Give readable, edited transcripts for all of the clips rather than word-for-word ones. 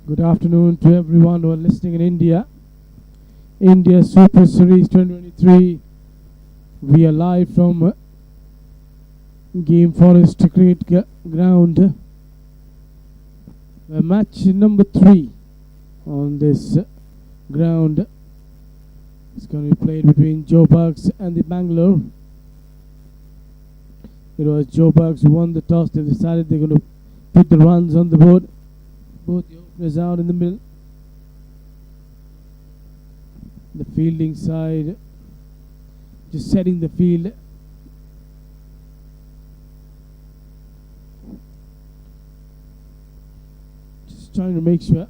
Good afternoon to everyone who are listening in India. India Super Series 2023. We are live from Game Forest Cricket Ground. Match number 3 on this ground is going to be played between Joburg and the Bangalore. It was Joburg who won the toss. They decided they're going to put the runs on the board. Both the openers out in the middle. The fielding side just setting the field. Just trying to make sure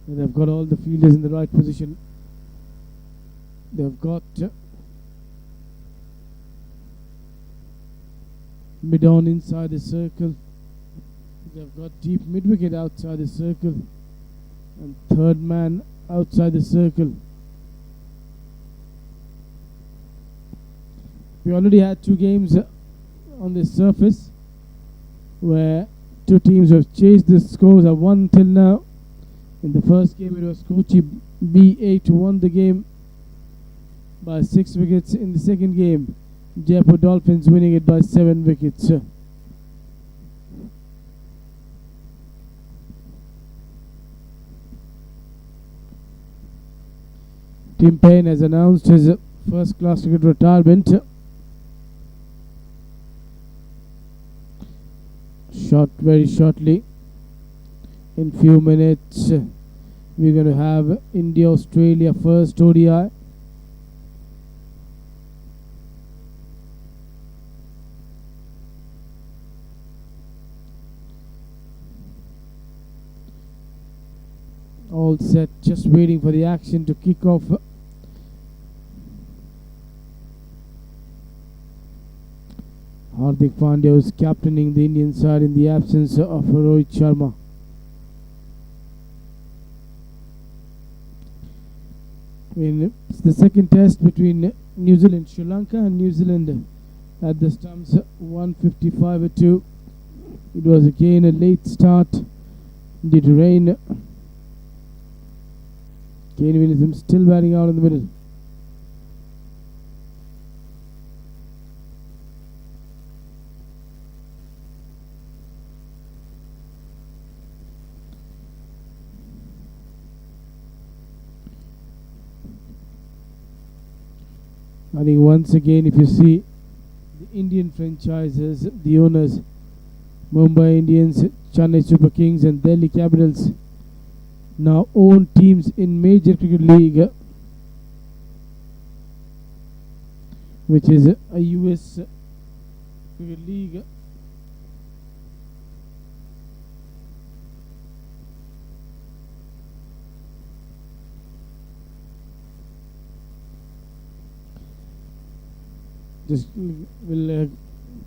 that they've got all the fielders in the right position. They've got mid-on inside the circle. They've got deep mid-wicket outside the circle. And third man outside the circle. We already had 2 games on this surface where 2 teams have chased the scores have won till now. In the first game it was Kochi B8 who won the game by 6 wickets. In the second game, Jaipur Dolphins winning it by 7 wickets. Tim Payne has announced his first-class cricket retirement. Very shortly, in few minutes, we're going to have India-Australia first ODI. All set, just waiting for the action to kick off. Hardik Pandya is captaining the Indian side in the absence of Rohit Sharma. It's the second test between New Zealand, Sri Lanka, and New Zealand at the stumps 155-2. It was again a late start due to rain. Kane Williamson still batting out in the middle. I think once again, if you see the Indian franchises, the owners, Mumbai Indians, Chennai Super Kings and Delhi Capitals, now own teams in major cricket league, which is a US cricket league. Just will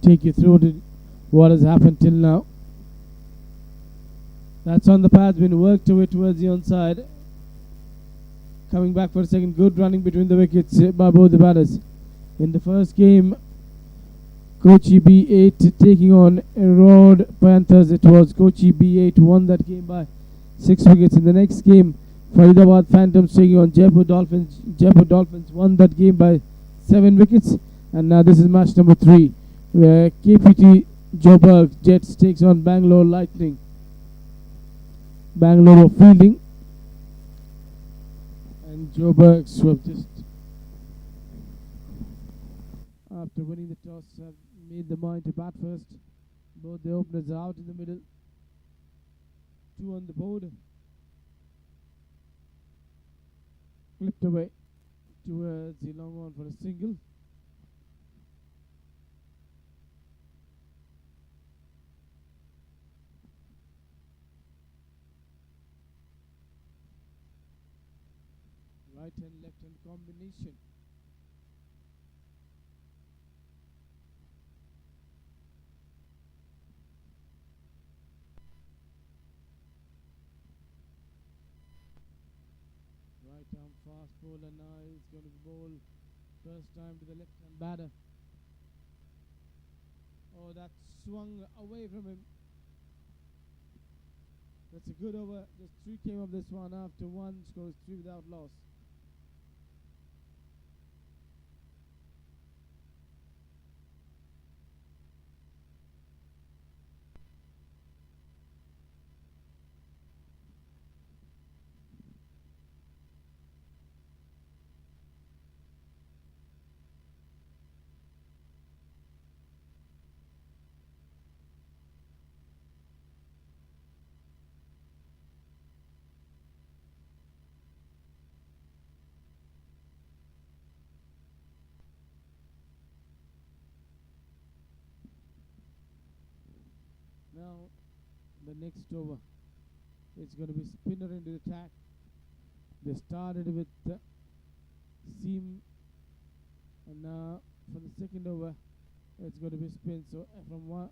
take you through what has happened till now. That's on the pads, been worked away towards the onside. Coming back for a second, good running between the wickets by both the batters. In the first game, Kochi B8 taking on Erode Panthers. It was Kochi B8 who won that game by 6 wickets. In the next game, Faridabad Phantoms taking on Jaipur Dolphins. Jaipur Dolphins won that game by 7 wickets. And now this is match number 3, where KPT Joburg Jets takes on Bangalore Lightning. Bangalore were fielding, and Joburg were just, after winning the toss, have made the mind to bat first. Both the openers are out in the middle. 2 on the board. Flipped away towards the long on for a single. Right hand, left hand combination. Right arm fast bowler now is going to bowl first time to the left hand batter. Oh, that swung away from him. That's a good over. Just 3 came of this one after 1 scores 3 without loss. Now, the next over, it's going to be spinner into the attack. They started with seam, and now for the second over, it's going to be spin. So from one,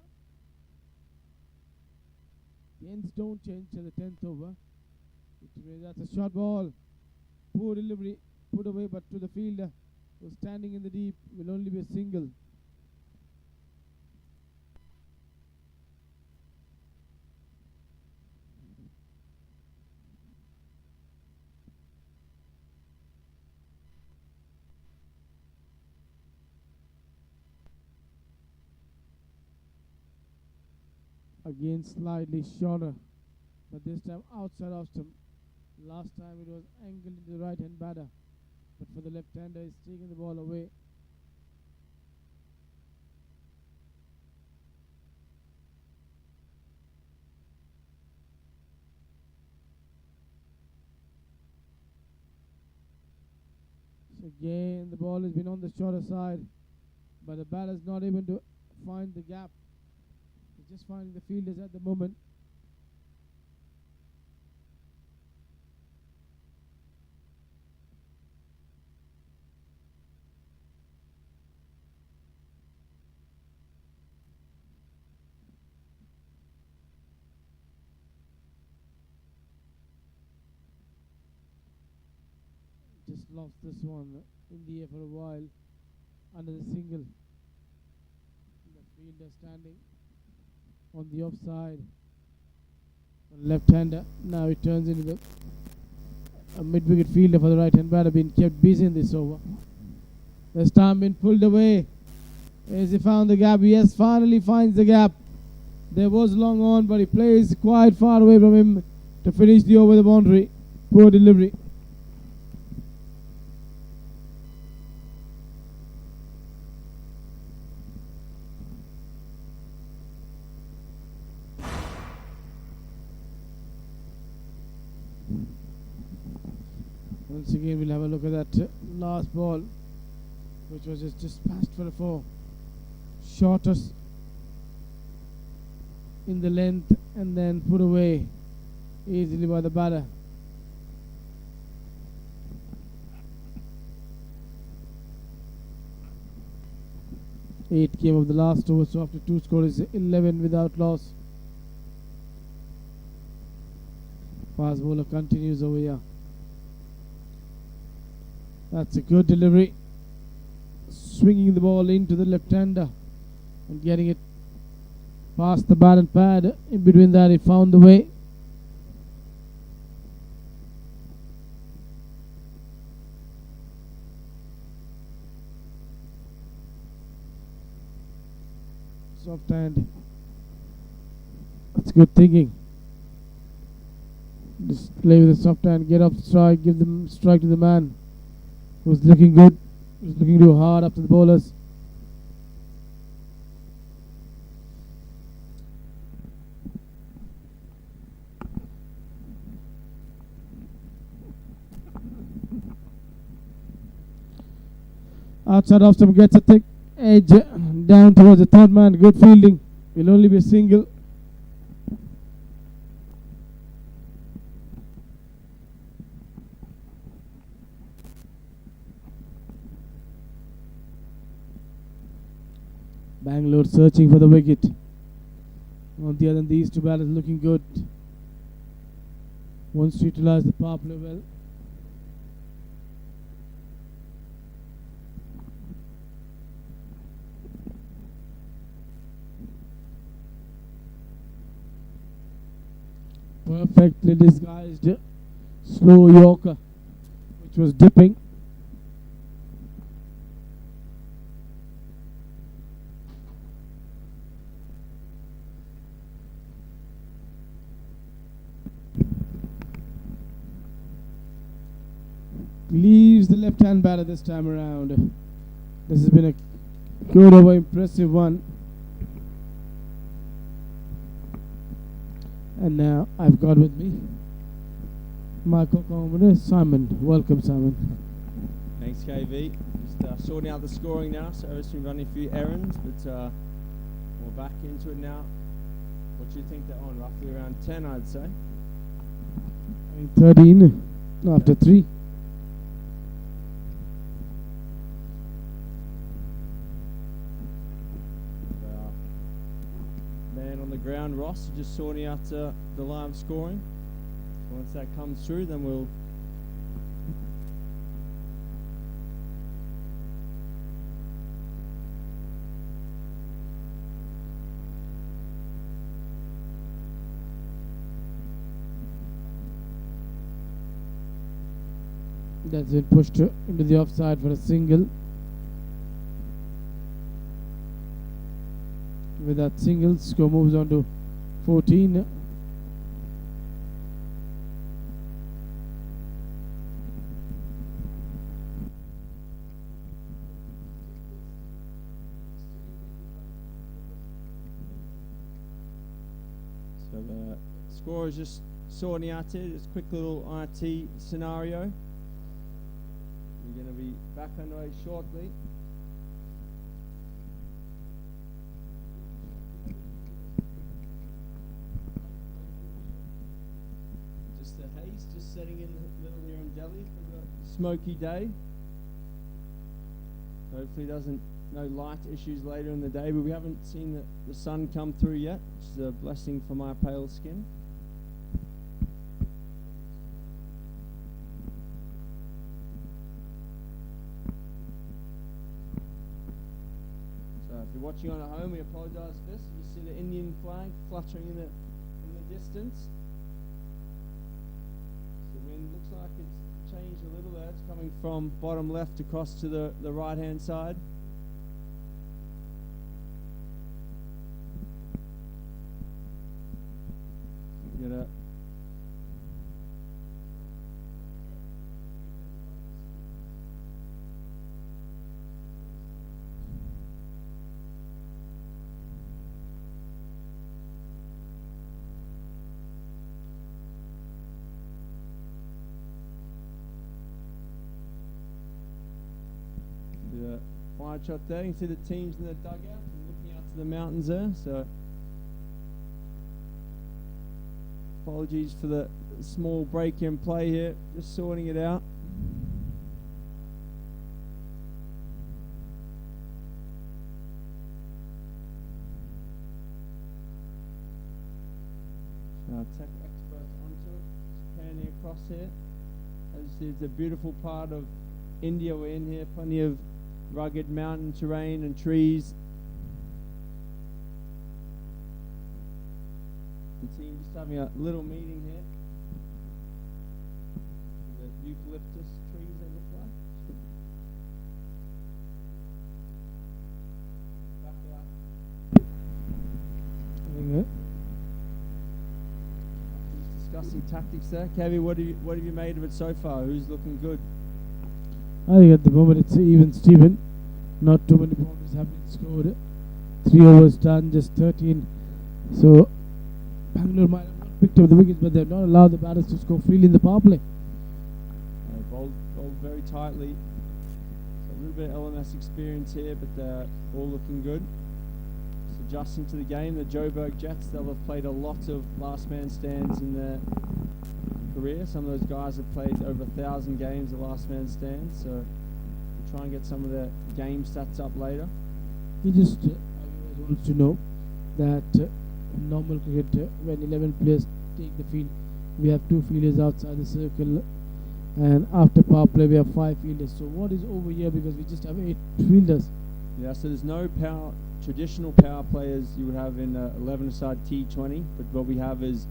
the ends don't change till the 10th over. That's a short ball. Poor delivery, put away, but to the fielder who's standing in the deep, will only be a single. Again slightly shorter, but this time outside of stump. Last time it was angled into the right hand batter, but for the left hander he's taking the ball away. So again the ball has been on the shorter side, but the batter is not able to find the gap. He's just finding the fielders at the moment. Just lost this one in the air for a while under the single. The fielder standing on the offside. Left-hander. Now it turns into a mid-wicket fielder for the right-hand batter, being kept busy in this over. The stump been pulled away. As he found the gap, yes, finally finds the gap. There was long on, but he plays quite far away from him to finish the over the boundary. Poor delivery. Once again, we'll have a look at that last ball, which was just passed for a 4. Shortest in the length and then put away easily by the batter. Eight came of the last over, so after 2 scores, 11 without loss. Fast bowler continues over here. That's a good delivery. Swinging the ball into the left-hander and getting it past the bat and pad. In between that, he found the way. Soft hand. That's good thinking. Just play with the soft hand, get off the strike, give them strike to the man who's looking good, who's looking too hard after the bowlers. Outside off stump, gets a thick edge down towards the third man. Good fielding. Will only be a single. Bangalore searching for the wicket. On the other hand, these two batters looking good. Wants to utilize the power play well. Perfectly disguised slow Yorker, which was dipping. Leaves the left-hand batter this time around. This has been a good over impressive one. And now I've got with me my co-commentator Simon. Welcome, Simon. Thanks, KV. Just sorting out the scoring now, so I've been running a few errands, but we're back into it now. What do you think they're on? Roughly around 10, I'd say. 13 after 3. Man on the ground, Ross, just sorting out the live scoring. Once that comes through, then we'll That's been pushed into the offside for a single. With that single, score moves on to 14. So the score is just sorting out here. This quick little IT scenario. We're going to be back underway shortly. Just the haze, just setting in the middle here in Delhi for the smoky day. Hopefully no light issues later in the day, but we haven't seen the sun come through yet, which is a blessing for my pale skin. So if you're watching on at home, we apologise for this. You see the Indian flag fluttering in the distance. The wind looks like it's changed a little there. It's coming from bottom left across to the right hand side. Gonna do a wide shot there. You can see the teams in the dugout and looking out to the mountains there. So apologies for the small break in play here, just sorting it out. Now tech experts onto it, just panning across here. As you see, it's a beautiful part of India we're in here, plenty of rugged mountain terrain and trees. The team just having a little meeting here. The eucalyptus trees they look like. Back out. Just discussing tactics there. Kevi, what have you made of it so far? Who's looking good? I think at the moment it's even Steven. Not too many boundaries have been scored. 3 overs done, just 13. So Bangalore might have not picked up the wickets, but they've not allowed the batters to score freely in the power play. Bowled very tightly. So a little bit of LMS experience here, but they're all looking good. Just adjusting to the game. The Joburg Jets, they'll have played a lot of last man stands in their career. Some of those guys have played over 1,000 games of last man stands, so we'll try and get some of their game stats up later. He just wants to know that in normal cricket, when 11 players take the field, we have 2 fielders outside the circle, and after power play we have 5 fielders. So what is over here, because we just have 8 fielders? Yeah, so there's no traditional power players you would have in 11-a-side T20, but what we have is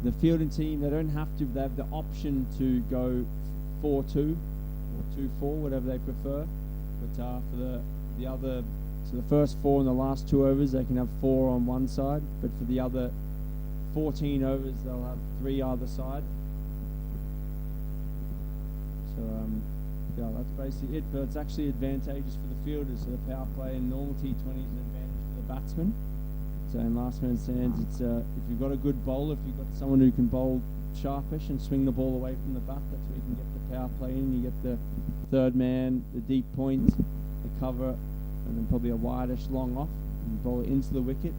the fielding team, they don't have to. They have the option to go 4-2 or 2-4, whatever they prefer. But for the other, so the first 4 and the last 2 overs, they can have 4 on one side. But for the other 14 overs, they'll have 3 either side. So yeah, that's basically it. But it's actually advantageous for the fielders. So the power play in normal T20 is an advantage for the batsman. So in last man stands, it's if you've got a good bowler, if you've got someone who can bowl sharpish and swing the ball away from the bat, that's where you can get the power play in. You get the third man, the deep point, the cover, and then probably a wideish long off, and you bowl it into the wicket.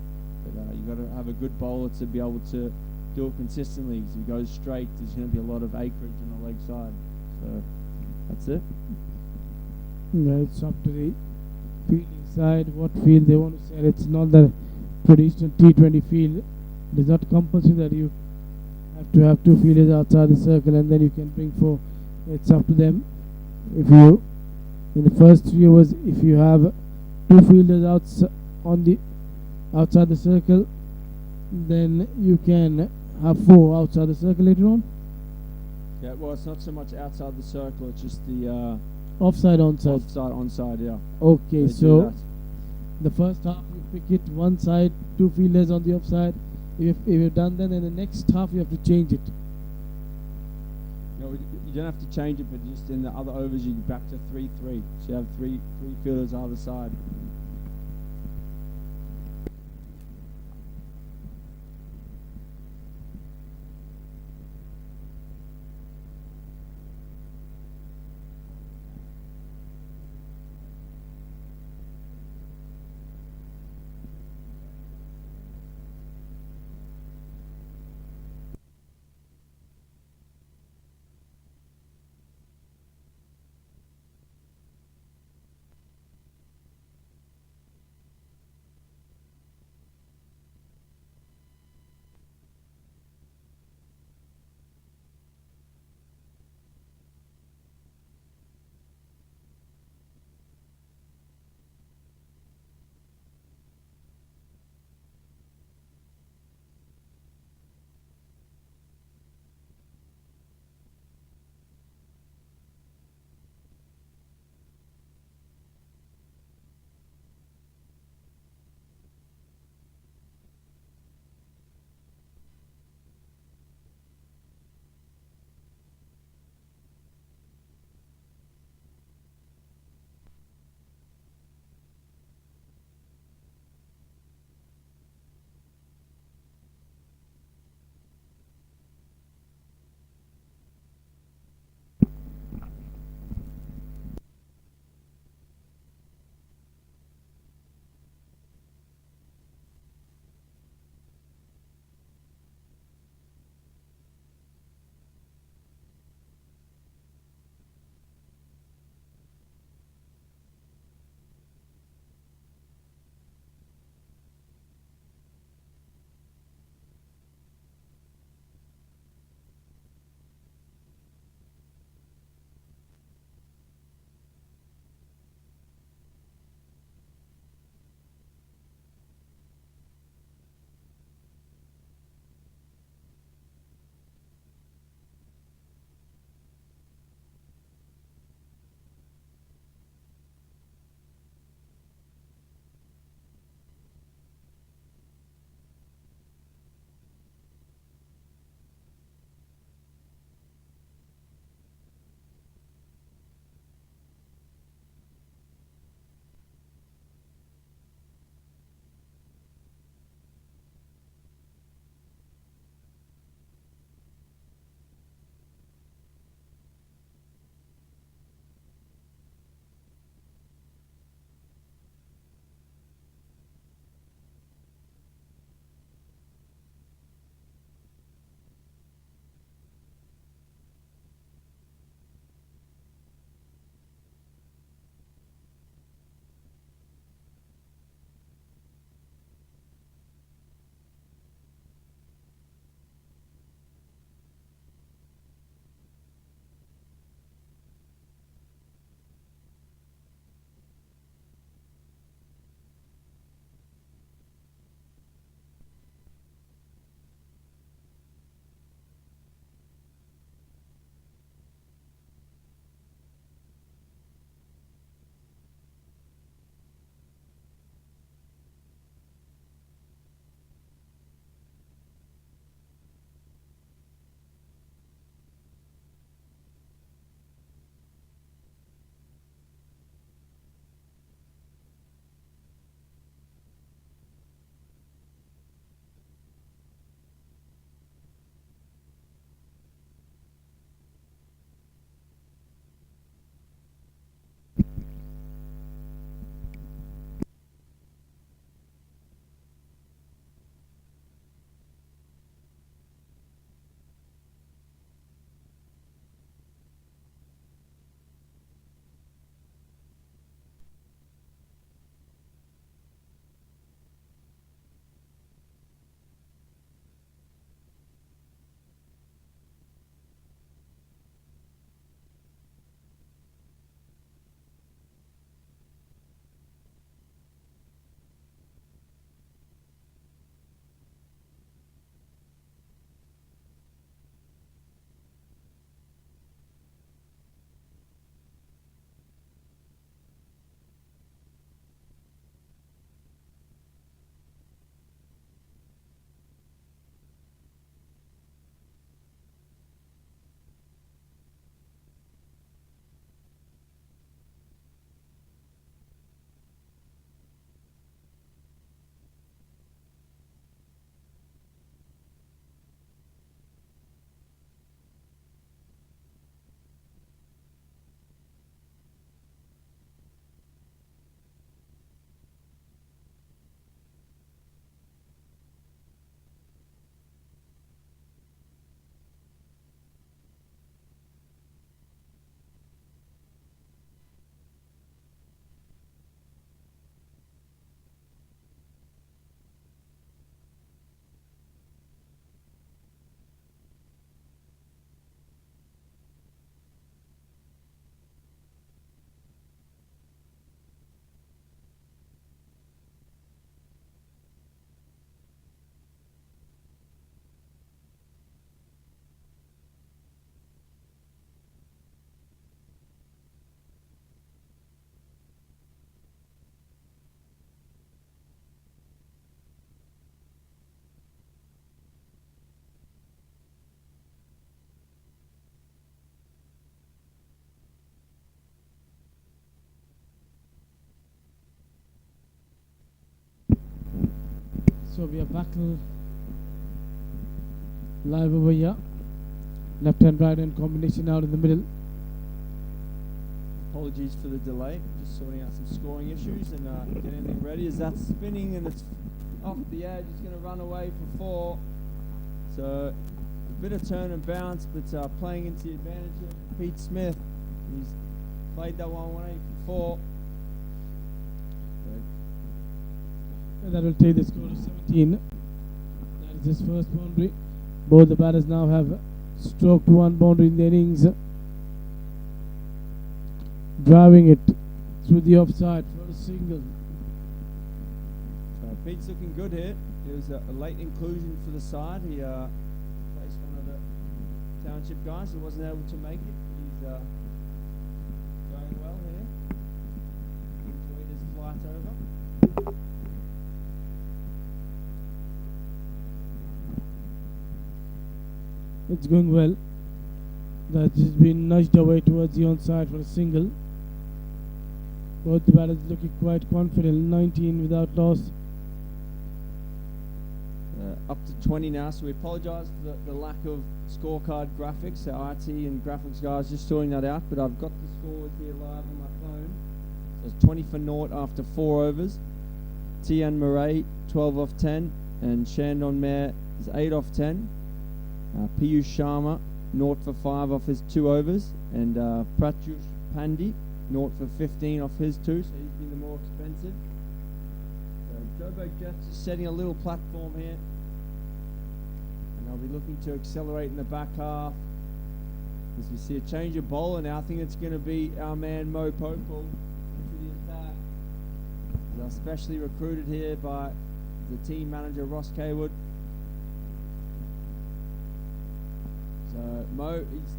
But you've got to have a good bowler to be able to do it consistently. Because if he goes straight, there's going to be a lot of acreage on the leg side. So that's it. Yeah, it's up to the fielding side, what field they want to set. It's not the traditional T20 field. It is not compulsory that you have to have 2 fielders outside the circle and then you can bring 4. It's up to them. If you, in the first 3 overs, if you have 2 fielders outside the circle, then you can have 4 outside the circle later on. Yeah, well, it's not so much outside the circle, it's just the Offside, onside. offside, onside, yeah. Okay, They do so that. the first half you pick it one side, 2 fielders on the offside. If you've done that, then the next half you have to change it. No, you don't have to change it, but just in the other overs you get back to 3-3. So you have three fielders either side. So we are back live over here. Left and right hand combination out in the middle. Apologies for the delay. Just sorting out some scoring issues and getting everything ready. As that's spinning and it's off the edge, it's going to run away for 4. So a bit of turn and bounce, but playing into the advantage of Pete Smith. He's played that one 180 for 4. And that will take the score to 17. That is his first boundary. Both the batters now have stroked one boundary in the innings. Driving it through the offside for a single. Pete's looking good here. It was a late inclusion for the side. He placed one of the township guys who wasn't able to make it. He's going well here. He enjoyed his flight over. It's going well. That has been nudged away towards the onside for a single. Both the batters looking quite confident. 19 without loss. Up to 20 now, so we apologise for the lack of scorecard graphics. Our IT and graphics guys just sorting that out, but I've got the scores here live on my phone. So it's 20 for naught after 4 overs. Tian Murray 12 off 10, and Shandon Mayer is 8 off 10. Piyush Sharma 0 for 5 off his 2 overs, and Pratyush Pandey 0 for 15 off his 2, so he's been the more expensive. So Joburg Jets is setting a little platform here, and they'll be looking to accelerate in the back half. As we see a change of bowler now, I think it's going to be our man Mo Popal into the attack. He's specially recruited here by the team manager Ross Kaywood. So Mo, he's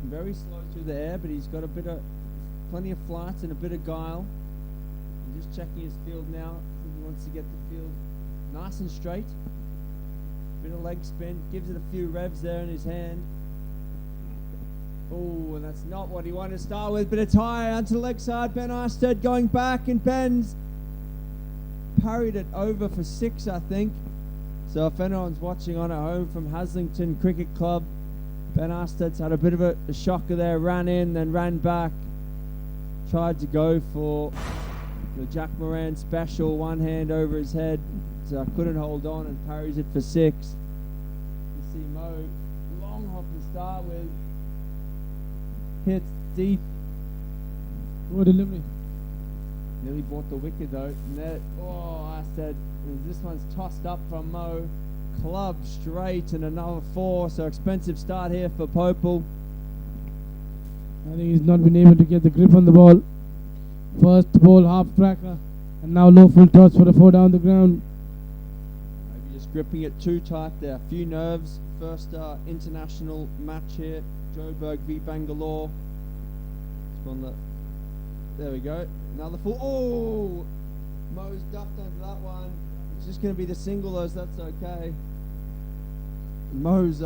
very slow through the air, but he's got plenty of flights and a bit of guile. He's just checking his field now. I think he wants to get the field nice and straight. Bit of leg spin, gives it a few revs there in his hand. Oh, and that's not what he wanted to start with, but it's high onto the leg side. Ben Arsted going back, and Ben's parried it over for 6, I think. So if anyone's watching on at home from Haslington Cricket Club, Ben Arsted's had a bit of a shocker there, ran in, then ran back. Tried to go for the Jack Moran special, one hand over his head, so I couldn't hold on and parries it for 6. You see Mo, long hop to start with, hits deep. Poor delivery. Nearly bought the wicket though. I said, this one's tossed up from Mo. Club straight and another 4, so expensive start here for Popal. I think he's not been able to get the grip on the ball. First ball half cracker, and now low full toss for a 4 down the ground. Maybe just gripping it too tight there. A few nerves. First international match here. Joburg v Bangalore. There we go. Another full. Oh! Mo's ducked onto that one. It's just going to be the single though, so that's okay. Mo's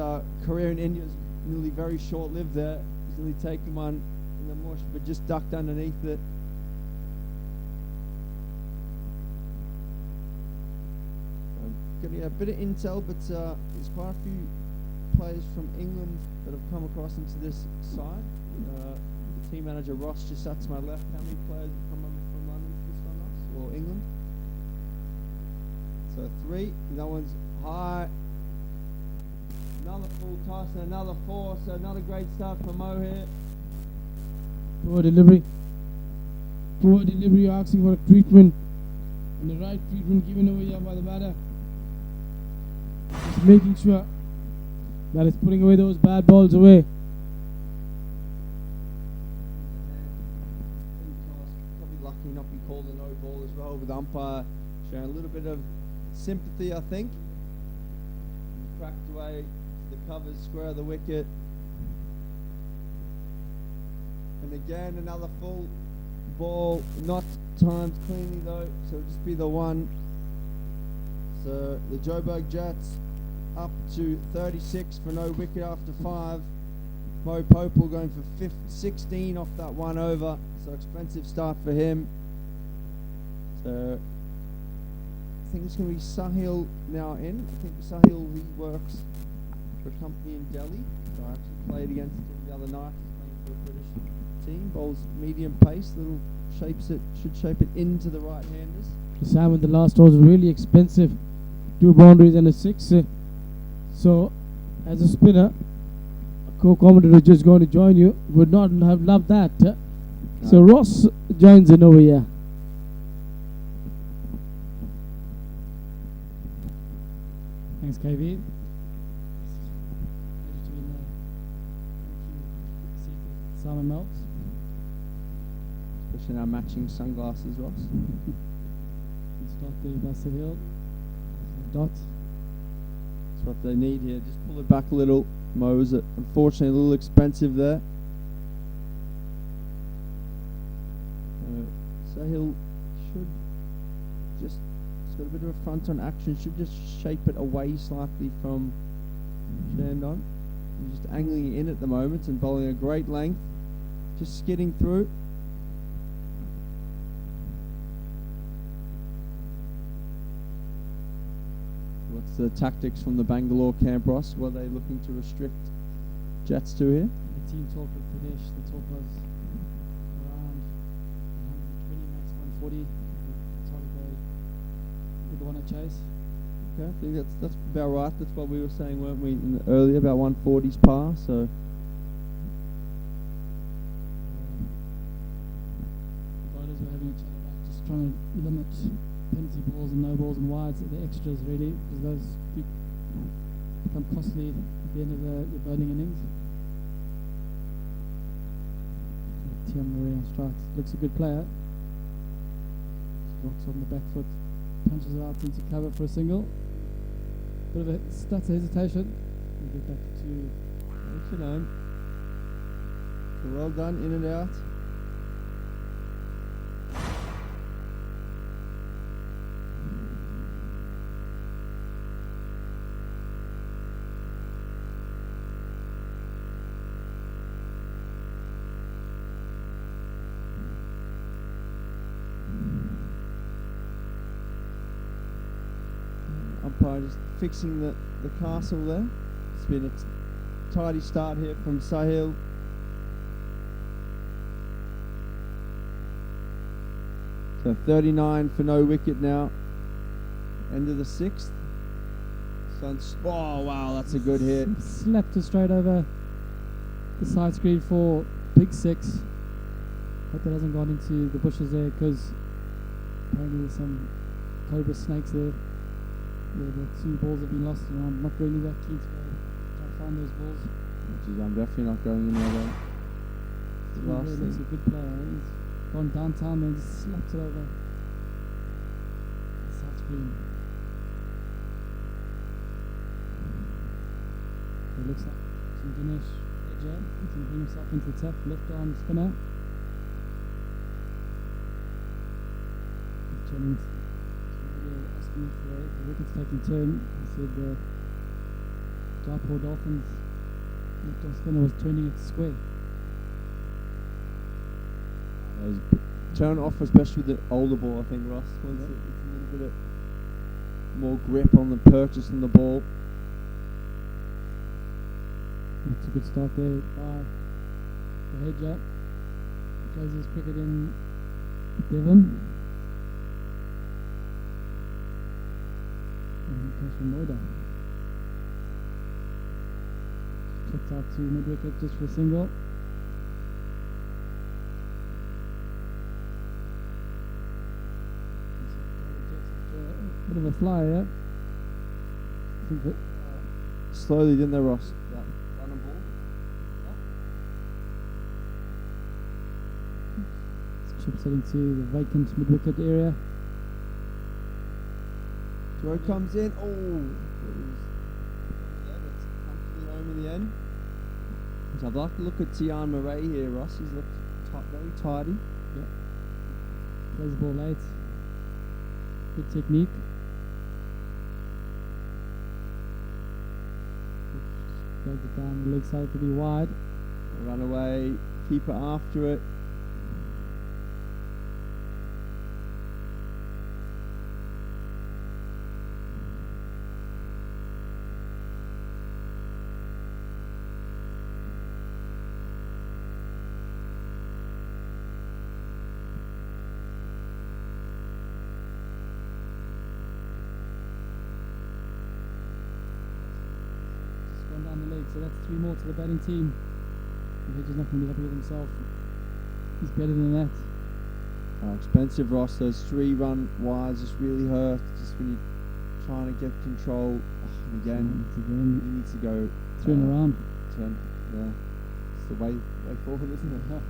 career in India is nearly very short-lived there. He's nearly taken one in the mush, but just ducked underneath it. Getting a bit of intel, but there's quite a few players from England that have come across into this side. The team manager Ross just sat to my left. How many players have come over from London this time, Ross, or England? So 3. That one's high. Another full toss and another 4. So another great start for Mo here. Poor delivery. Poor delivery, asking for a treatment. And the right treatment given over here by the batter. Just making sure that it's putting away those bad balls away. Probably lucky not be called a no ball as well, with the umpire showing a little bit of sympathy, I think. Cracked away the covers, square of the wicket. And again, another full ball, not timed cleanly though, so it'll just be the 1. So the Joburg Jets up to 36 for no wicket after 5. Mo Popal going for 16 off that 1 over, so expensive start for him. So I think it's going to be Sahil now in. I think Sahil, he works for a company in Delhi. So I actually played against him the other night. He's playing for a British team. Bowls medium pace, should shape it into the right-handers. Simon, the last over was really expensive. 2 boundaries and a 6. So, as a spinner, a co-commentator just going to join you would not have loved that. So Ross joins in over here. Thanks, KB. Simon Meltz. Especially our matching sunglasses, Ross. Start there by Seville. Dot. That's what they need here. Just pull it back a little. Mo was unfortunately a little expensive there. Sahil should just, it's got a bit of a front on action, should just shape it away slightly from Shandon. He's just angling it in at the moment and bowling a great length. Just skidding through. What's the tactics from the Bangalore camp, Ross? What are they looking to restrict Jets to here? The team talk with Pradesh. The talk was around 120, max 140. That's what they would want to chase. Okay, I think that's about right. That's what we were saying, weren't we, earlier, about 140's par, so... Bowlers were having a chat about just trying to limit penalty balls and no balls and wides, the extras really, because those become costly at the end of the bowling innings. Tian Marie on strikes, looks a good player. Rocks on the back foot, punches it out into cover for a single. Bit of a stutter hesitation. We'll get back to Excellent. Well done, in and out. Umpire just fixing the castle there. It's been a tidy start here from Sahil. So 39 for no wicket now. End of the 6th. Oh wow, that's a good hit. slapped it straight over the side screen for big 6. Hope that hasn't gone into the bushes there, because apparently there's some cobra snakes there. The 2 balls have been lost, and I'm not really that keen to go try and find those balls. Jeez, I'm definitely not going in there though. He really looks a good player. He's gone downtown and just slapped it over the side screen. It looks like some Dinesh Edger. He's going to bring himself into the tap, left arm spinner. Challenge. Asking if the wicket's taking turn. He said the Jaipur Dolphins left arm spinner was turning it square. Turn off, especially with the older ball, I think, Ross. Once it's a little bit of more grip on the purchase and the ball. That's a good start there by the Hedger. Plays his cricket in Devon. And he comes from Noida. Flicked out to mid-wicket just for a single. Bit of a flyer, yeah. I think that Slowly, didn't they, Ross? That run and ball. chips it into the vacant mid-wicket area. Throw comes in. Oh, that's comfortably home in the end. So I'd like to look at Tian Murray here, Ross. He's looked very tidy. Yeah. Plays the ball late. Good technique. Goes it down the leg side to be wide. Run away, keeper after it. so that's 3 more to the batting team. Hedge is not going to be happy with himself. He's better than that. Expensive, Ross. Those 3-run wides just really hurt. Just when you're trying to get control. And again, he needs to go. Turn around. Yeah. It's the way forward, isn't it? Okay,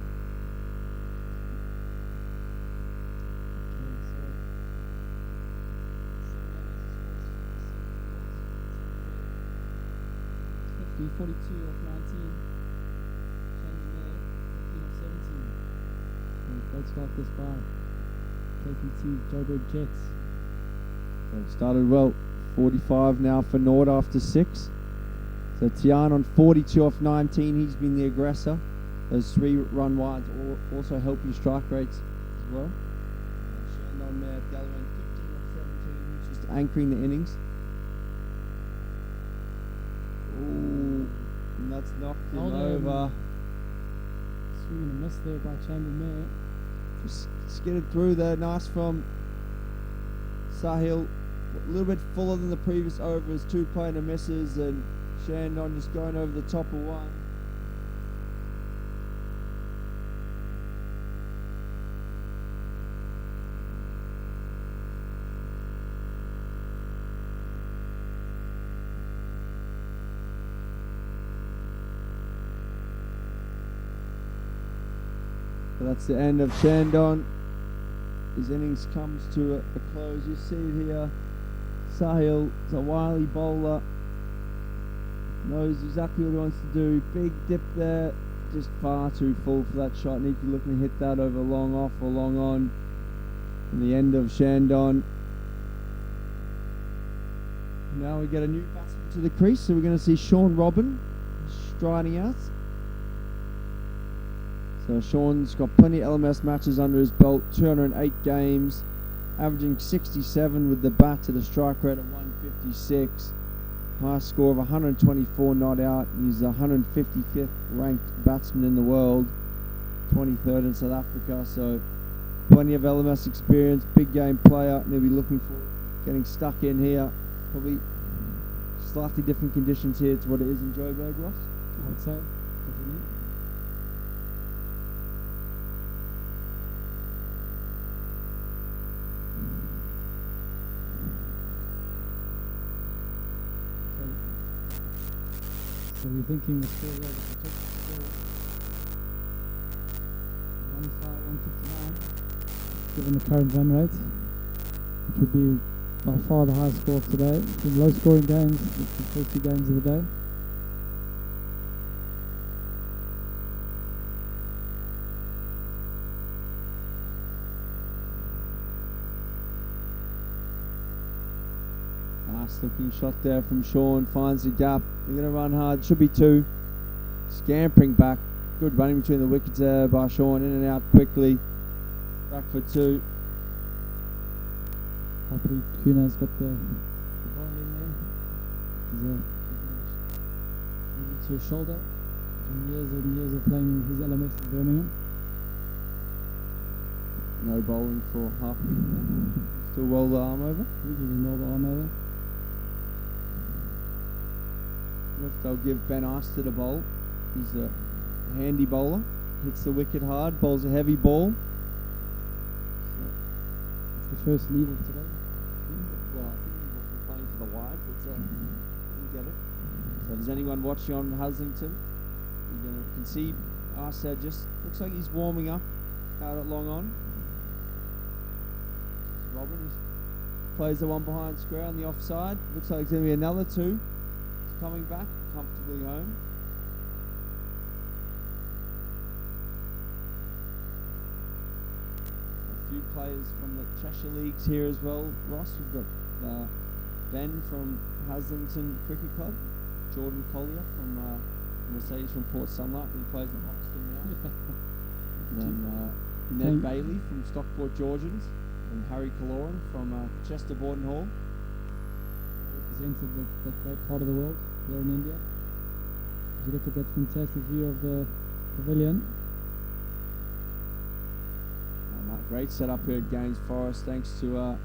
so 42 of 19. Change there, 15 of 17. Great start this by KPT Joburg Jets. So it started well. 45 now for Nord after 6. So Tian on 42 off 19. He's been the aggressor. Those 3-run wides also help your strike rates as well. Shandon there at the other end, 15 off 17. He's just anchoring the innings. Ooh, and that's knocked him over. Swing and a miss there by Chamberlain. Just skidded through there. Nice from Sahil. A little bit fuller than the previous overs. 2 playing to misses, and Shandon just going over the top of 1. So that's the end of Shandon. His innings comes to a close. You see it here. Sahil is a wily bowler. Knows exactly what he wants to do. Big dip there. Just far too full for that shot. Need to be looking to hit that over long off or long on. And the end of Shandon. Now we get a new batsman to the crease. So we're going to see Sean Robin striding out. So Sean's got plenty of LMS matches under his belt, 208 games, averaging 67 with the bat at a strike rate of 156, high score of 124 not out. He's the 155th ranked batsman in the world, 23rd in South Africa, so plenty of LMS experience, big game player, and he'll be looking for getting stuck in here. Probably slightly different conditions here to what it is in Joburg, Ross. I would say, definitely. So we're thinking the score there was the score 159, given the current run rate, which would be by far the highest score of today. In low scoring games, the first 2 games of the day. Nice looking shot there from Sean, finds the gap. They're going to run hard, should be 2. Scampering back, good running between the wickets there by Sean, in and out quickly. Back for 2. Happily Kuna's got the ball in there. He's injured to his shoulder. And years of playing his LMS in Birmingham. No bowling for half a week. Still roll the arm over. We give him all the arm over. They'll give Ben Arster the bowl. He's a handy bowler. Hits the wicket hard, bowls a heavy ball. It's the first leave of today. Well, I think he wasn't playing for the wide, but you get it. So if there's anyone watching on Haslington, you can see Arster just looks like he's warming up out at long on. Robin just plays the one behind square on the offside. Looks like it's going to be another 2. Coming back comfortably home. A few players from the Cheshire Leagues here as well, Ross. We've got Ben from Haslington Cricket Club, Jordan Collier from Mercedes from Port Sunlight, who plays in Hoxton now. And then Ned Bailey from Stockport Georgians, and Harry Kaloran from Chester Borden Hall. Represented that great part of the world here in India. If you look at that fantastic view of the pavilion. Great setup here at Gaines Forest, thanks to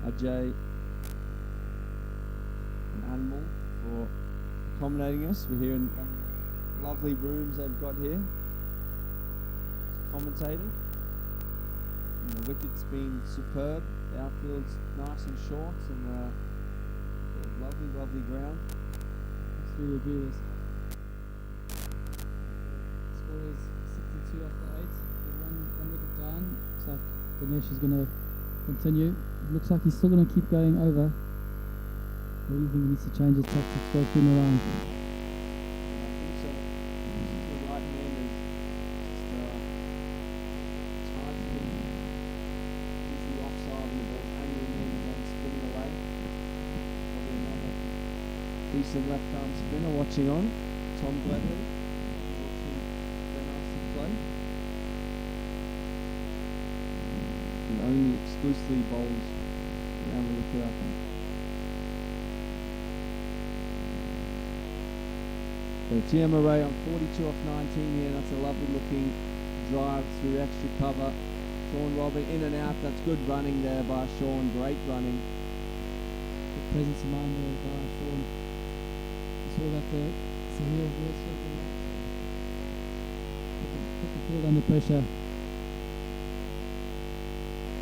Ajay and Animal for accommodating us. We're here in one of the lovely rooms they've got here. Commentating. And the wicket's been superb. The outfield's nice and short, and lovely, lovely ground. It's really good. Score is 62 after 8. With one wicket down. Looks like Dinesh is going to continue. Looks like he's still going to keep going over. What do you think he needs to change his tactics, go through the round? I think so. The right hand is just hard to get easily offside and the ball's angling in and then spinning away. Probably another decent left arm spinner watching on. Tom Gladley watching Ben Arson play. He only exclusively bowls around the wicket, I think. So Tia Murray on 42 off 19 here. That's a lovely looking drive through extra cover. Sean Robin in and out. That's good running there by Sean. Great running. Good presence of mind there by Sean. You saw that the Sahil was put the field under pressure.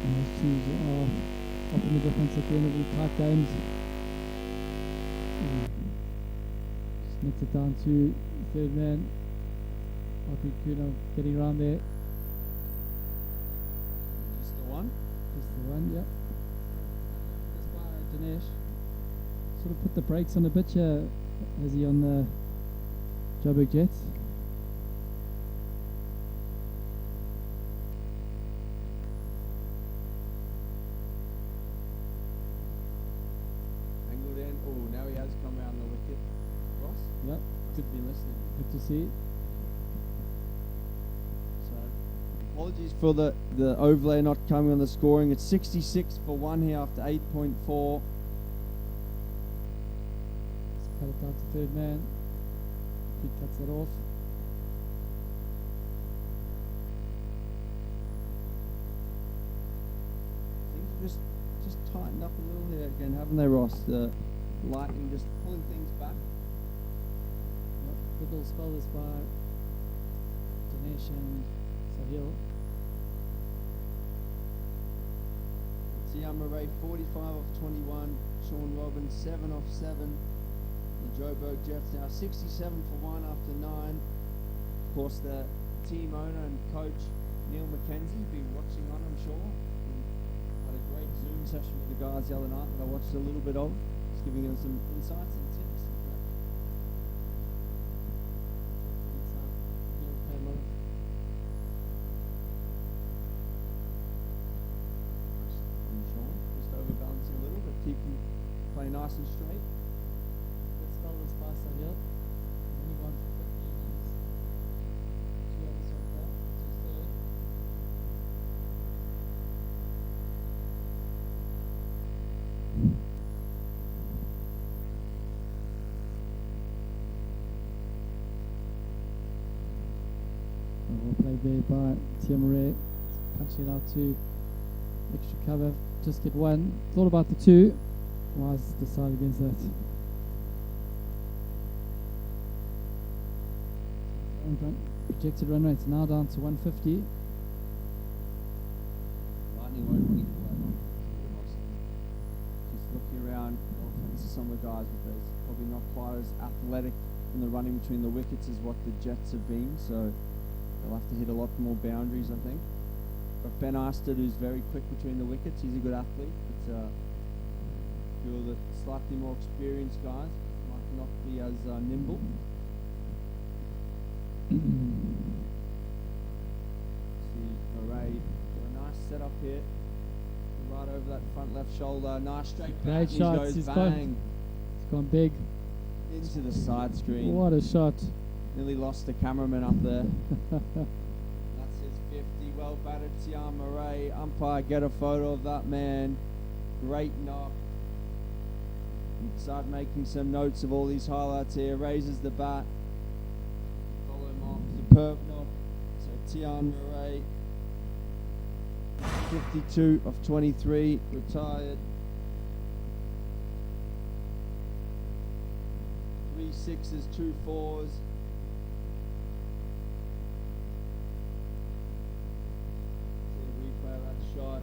And those teams are often the difference at the end of the tight games. Just nets it down to third man. Arthur Kuno getting around there. Just the one. Just the one, yep. Just by Dinesh. Sort of put the brakes on the bit here, has he, on the Joburg Jets. Angled in. Oh, now he has come around the wicket. Ross? Yep, Could be listening. good to see. So, apologies for the overlay not coming on the scoring. It's 66 for 1 here after 8.4. Let's cut it down to third man. He cuts it off. Things have just tightened up a little here again, haven't they, Ross? The lightning just pulling things back. Yep, good little spell this by Dinesh and Sahil. Tiam Murray 45 off 21. Sean Robbins 7 off 7. The Joburg Jets now 67 for 1 after 9. Of course, the team owner and coach Neil McKenzie been watching on, I'm sure. Had a great Zoom session with the guys the other night that I watched a little bit of, just giving them some insights and tips. Just overbalancing a little, but keeping play nice and straight. Good spell this by Sahil. Only gone for 50 innings. 2 overs so far. Just third. Well played there by Tiamare. Punching it out to extra cover. Just get one. Thought about the two. Wise decided against that. Projected run rate's now down to 150. Lightning won't really pull that on. Just looking around, no offense to some of the guys, but there's probably not quite as athletic in the running between the wickets as what the Jets have been, so they'll have to hit a lot more boundaries, I think. Got Ben Arstead, who's very quick between the wickets. He's a good athlete, but feel that slightly more experienced guys might not be as nimble. See Murray, got a nice setup here, right over that front left shoulder. Nice straight back. Great He shots. goes He's bang gone big. into the side screen. What a shot. Nearly lost the cameraman up there. That's his 50. Well batted, Tiam Murray. Umpire, get a photo of that man. Great knock. Start making some notes of all these highlights here. Raises the bat. Follow him off. Superb knock. So Tiam Murray, 52 of 23, retired. 3 sixes, 2 fours. See a replay of that shot.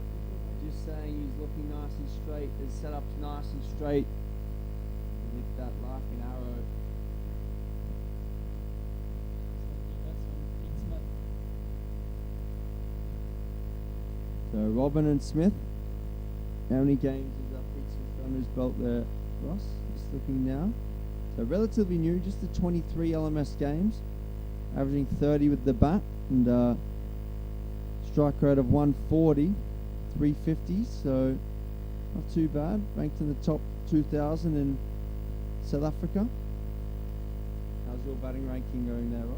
Just saying he's looking nice and straight. His setup's nice and straight. Lift that laughing arrow. So Robin and Smith. How many games is that Pete Smith under his belt there, Ross? Just looking now. So relatively new, just the 23 LMS games, averaging 30 with the bat, and strike rate of 140, 350. So not too bad. Ranked in the top 2,000 in South Africa. How's your batting ranking going there, Ross?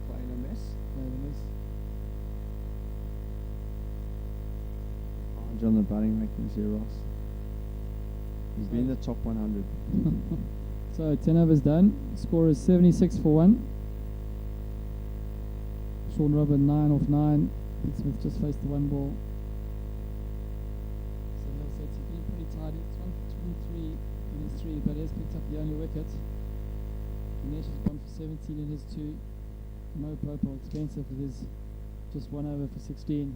Playing a mess. On the batting rankings here, Ross. He's been in the top 100. So 10 overs done. Score is 76 for 1. Sean Robin 9 off 9. Pete Smith just faced the 1 ball. So Neil said he's been pretty tight. It's 123 in his 3, but he has picked up the only wicket. Dinesh has gone for 17 in his 2. Mo Popo expensive with his just 1 over for 16.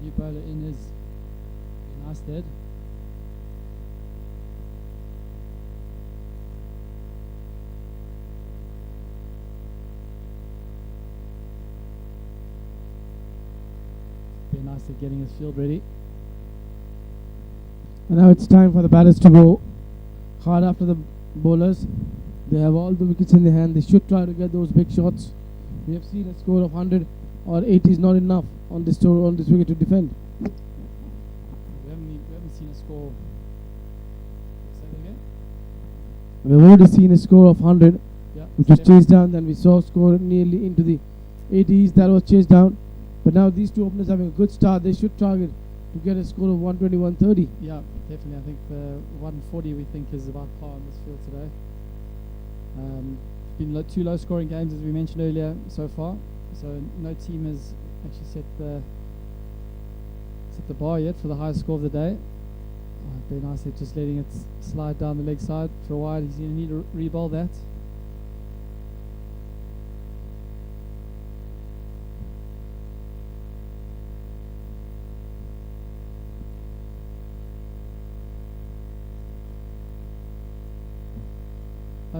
New bowler in is nice dead. Be nice at getting his field ready. And now it's time for the batters to go hard after the bowlers. They have all the wickets in their hand. They should try to get those big shots. We have seen a score of 100 or 80 is not enough on this wicket to defend. We haven't seen a score. Say that again? We've already seen a score of 100, Yeah. which was chased down. Then we saw a score nearly into the 80s. That was chased down. But now these two openers having a good start. They should target to get a score of 120, 130. Yeah, definitely. I think the 140 we think is about par on this field today. Been 2 low-scoring games as we mentioned earlier so far. So no team has actually set the bar yet for the highest score of the day. Very nicely just letting it slide down the leg side for a while. He's going to need to re-bowl that.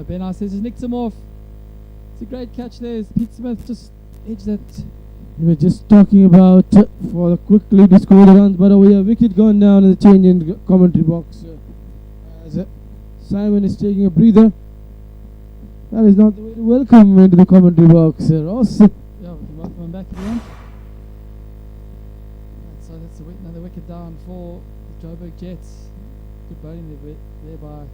Ben Ice says he's nicked him off. It's a great catch there. Pete Smith just edged that. We were just talking about for quickly to score the runs, but we have wicket gone down in the change in commentary box. As Simon is taking a breather. That is not the way to welcome into the commentary box, Ross. Yeah, we can welcome him back if you want. Right, so that's another wicket down for the Joburg Jets. Good bowling there by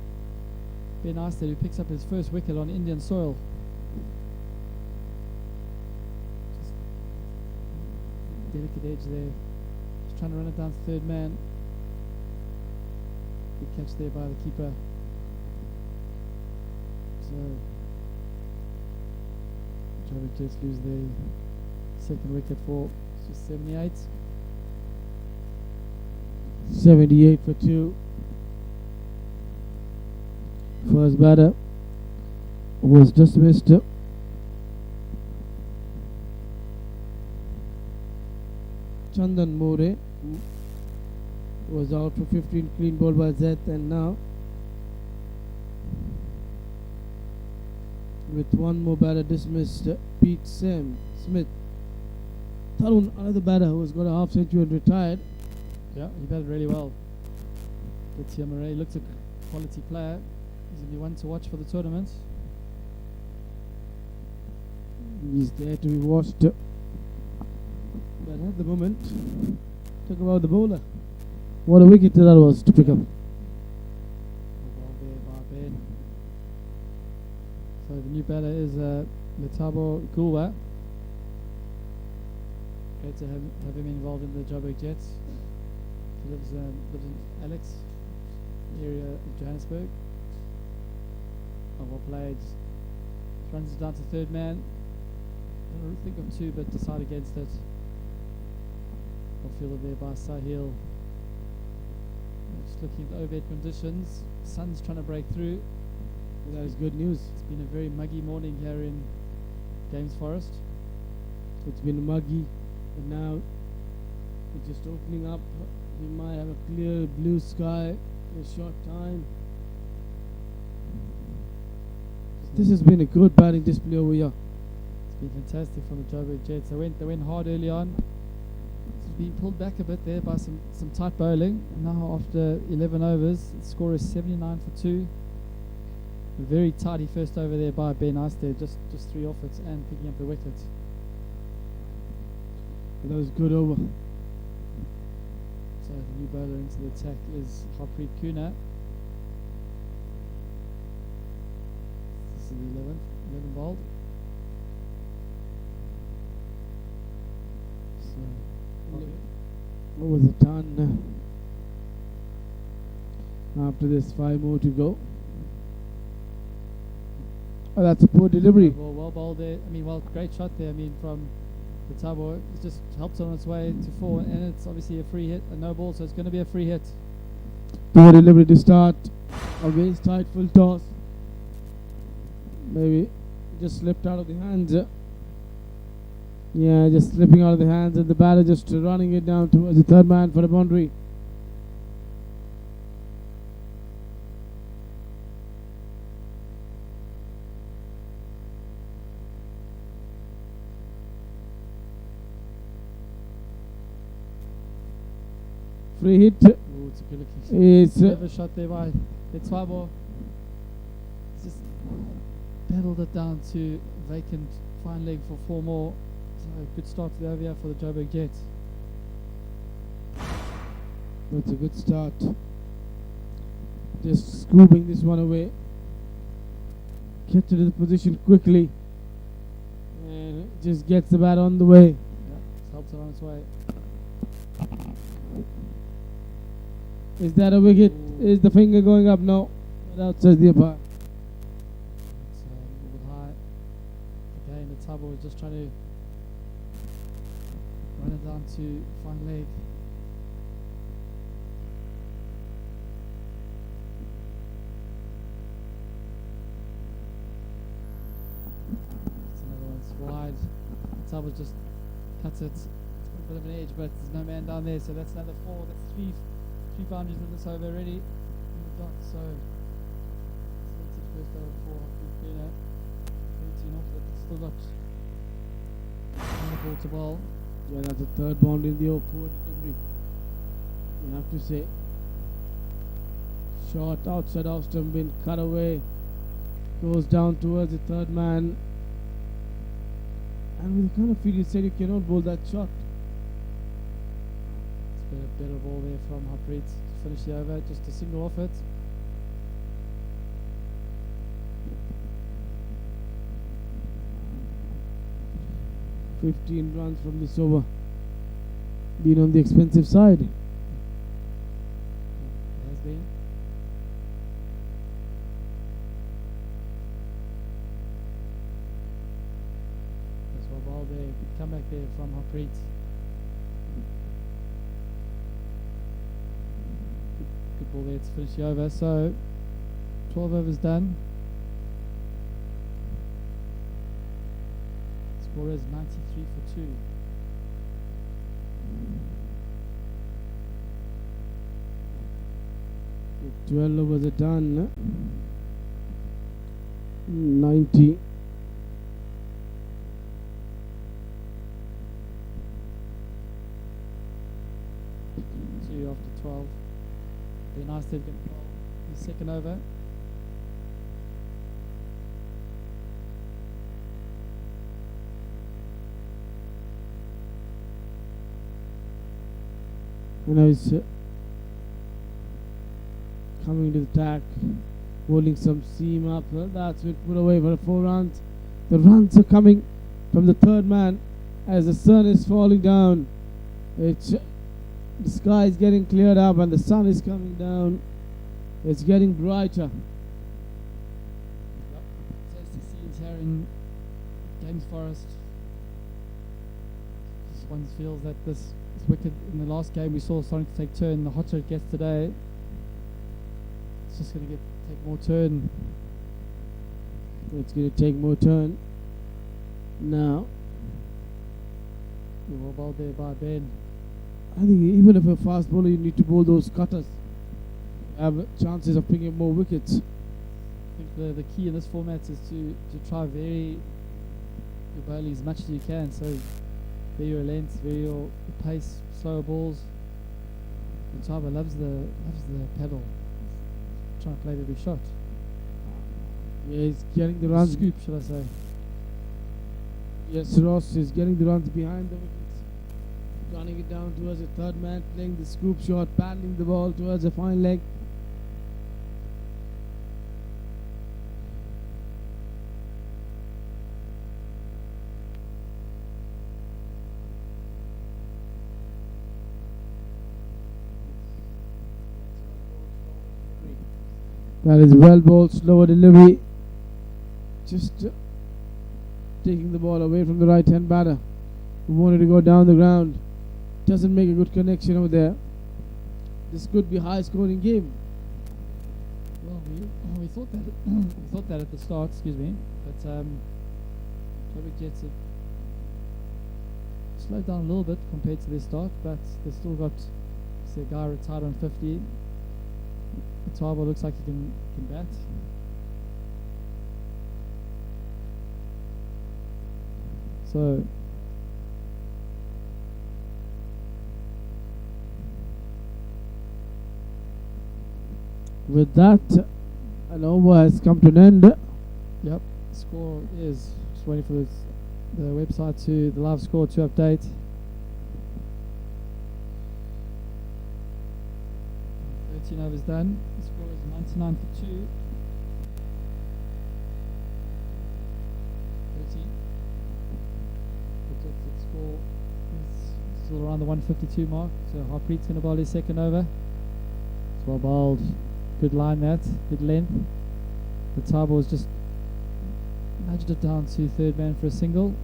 Ben Ister, who picks up his first wicket on Indian soil. Just delicate edge there. Just trying to run it down to third man. Good catch there by the keeper. So Joburg Jets lose their second wicket for just 78. 78 for 2. First batter was dismissed. Chandan More was out for 15, clean ball by Zeth, and now with one more batter dismissed, Pete Smith. Tarun, another batter who has got a half century and retired. Yeah, he batted really well. Tia Murray looks a quality player. He's going to be one to watch for the tournament. He's there to be watched. But at the moment, talk about the bowler. What a wicket that was to pick up. Ball there by Ben. So the new batter is Letabo Gulwa. Great to have him involved in the Joburg Jets. He lives in Alex, area of Johannesburg. Well played. Runs it down to third man. I think of two, but decide against it. Well fielded there by Sahil. Just looking at the overhead conditions. Sun's trying to break through. That is good news. It's been a very muggy morning here in Games Forest. It's been muggy, but now it's just opening up. We might have a clear blue sky in a short time. This has been a good batting display over here. It's been fantastic from the Joburg Jets. They went hard early on. It's been pulled back a bit there by some tight bowling. Now after 11 overs, the score is 79 for 2. A very tidy first over there by Ben Ice there, just 3 off it and picking up the wicket. That was good over. So the new bowler into the attack is Harpreet Kuna. This is the 11 bowled. So What was the ton? After this, 5 more to go. Oh, that's a poor delivery. Well bowled there. Great shot there. From the Tabo, it just helps on its way to 4, and it's obviously a free hit, a no ball, so it's going to be a free hit. Poor delivery to start. A waist tight full toss. Maybe just slipped out of the hands. Yeah, just slipping out of the hands, and the batter just running it down towards the third man for a boundary. Free hit. Ooh, it's a good looking It's clever shot there by Letwabo. Just pedalled it down to vacant fine leg for 4 more. So good start to the over here for the Joburg Jets. That's a good start. Just scooping this one away. Get to the position quickly. And just gets the bat on the way. Yeah, it's helped it on its way. Is that a wicket? Ooh. Is the finger going up? No. But outside the umpire. It's a little bit high. Again, the Tabo was just trying to run it down to fine leg. It's another one, it's wide. The Tabo just cuts it. It's got a bit of an edge, but there's no man down there, so that's another 4. That's 3 boundaries with this over already in the dot, so it's the first over for Hakuna. 13 off, but it's still got one ball to bowl. Yeah, that's the third boundary in the poor delivery. You have to say. Shot outside off stump, been cut away. Goes down towards the third man. And with the kind of feel you said, you cannot bowl that shot. A better ball there from Harpreet to finish the over, just a single off it. $15 runs from this over. Been on the expensive side. It has been. That's one ball there, good comeback there from Harpreet. Good ball there to finish the over. So 12 overs done. Score is 93 for 2. The 12 overs are done. 90. After 12. Be nice to get the second over. And I was coming to the attack, holding some seam up. Well, that's been put away for 4 runs. The runs are coming from the third man as the sun is falling down. The sky is getting cleared up and the sun is coming down. It's getting brighter. Tasty scenes here in Games Forest. Just one feels that this wicket in the last game we saw starting to take turn. The hotter it gets today, it's just going to take more turn. It's going to take more turn now. Well bowled there by Ben. I think even if a fast bowler, you need to bowl those cutters. Have chances of picking more wickets. I think the key in this format is to try vary your bowling as much as you can. So vary your length, vary your pace, slower balls. The Tiber loves the pedal. Trying to play every shot. Yeah, he's getting the runs. Scoop, should I say? Yes, Ross is getting the runs behind the wickets. Running it down towards the third man, playing the scoop shot, paddling the ball towards the fine leg. That is well bowled, slower delivery. Just taking the ball away from the right hand batter who wanted to go down the ground. Doesn't make a good connection over there. This could be a high scoring game. Well, we thought that we thought that at the start, excuse me, but Joburg Jets have slowed down a little bit compared to their start, but they've still got a guy retired on 50. The Tiber looks like he can bat. So with that, an over has come to an end. yep, score is just waiting for the website to the live score to update. 13 overs done. The score is 99 for 2. 13. The score is still around the 152 mark. So Harpreet's going to bowl his second over. It's well bowled. Good line that. Good length. The Tiber was just nudged it down to third man for a single.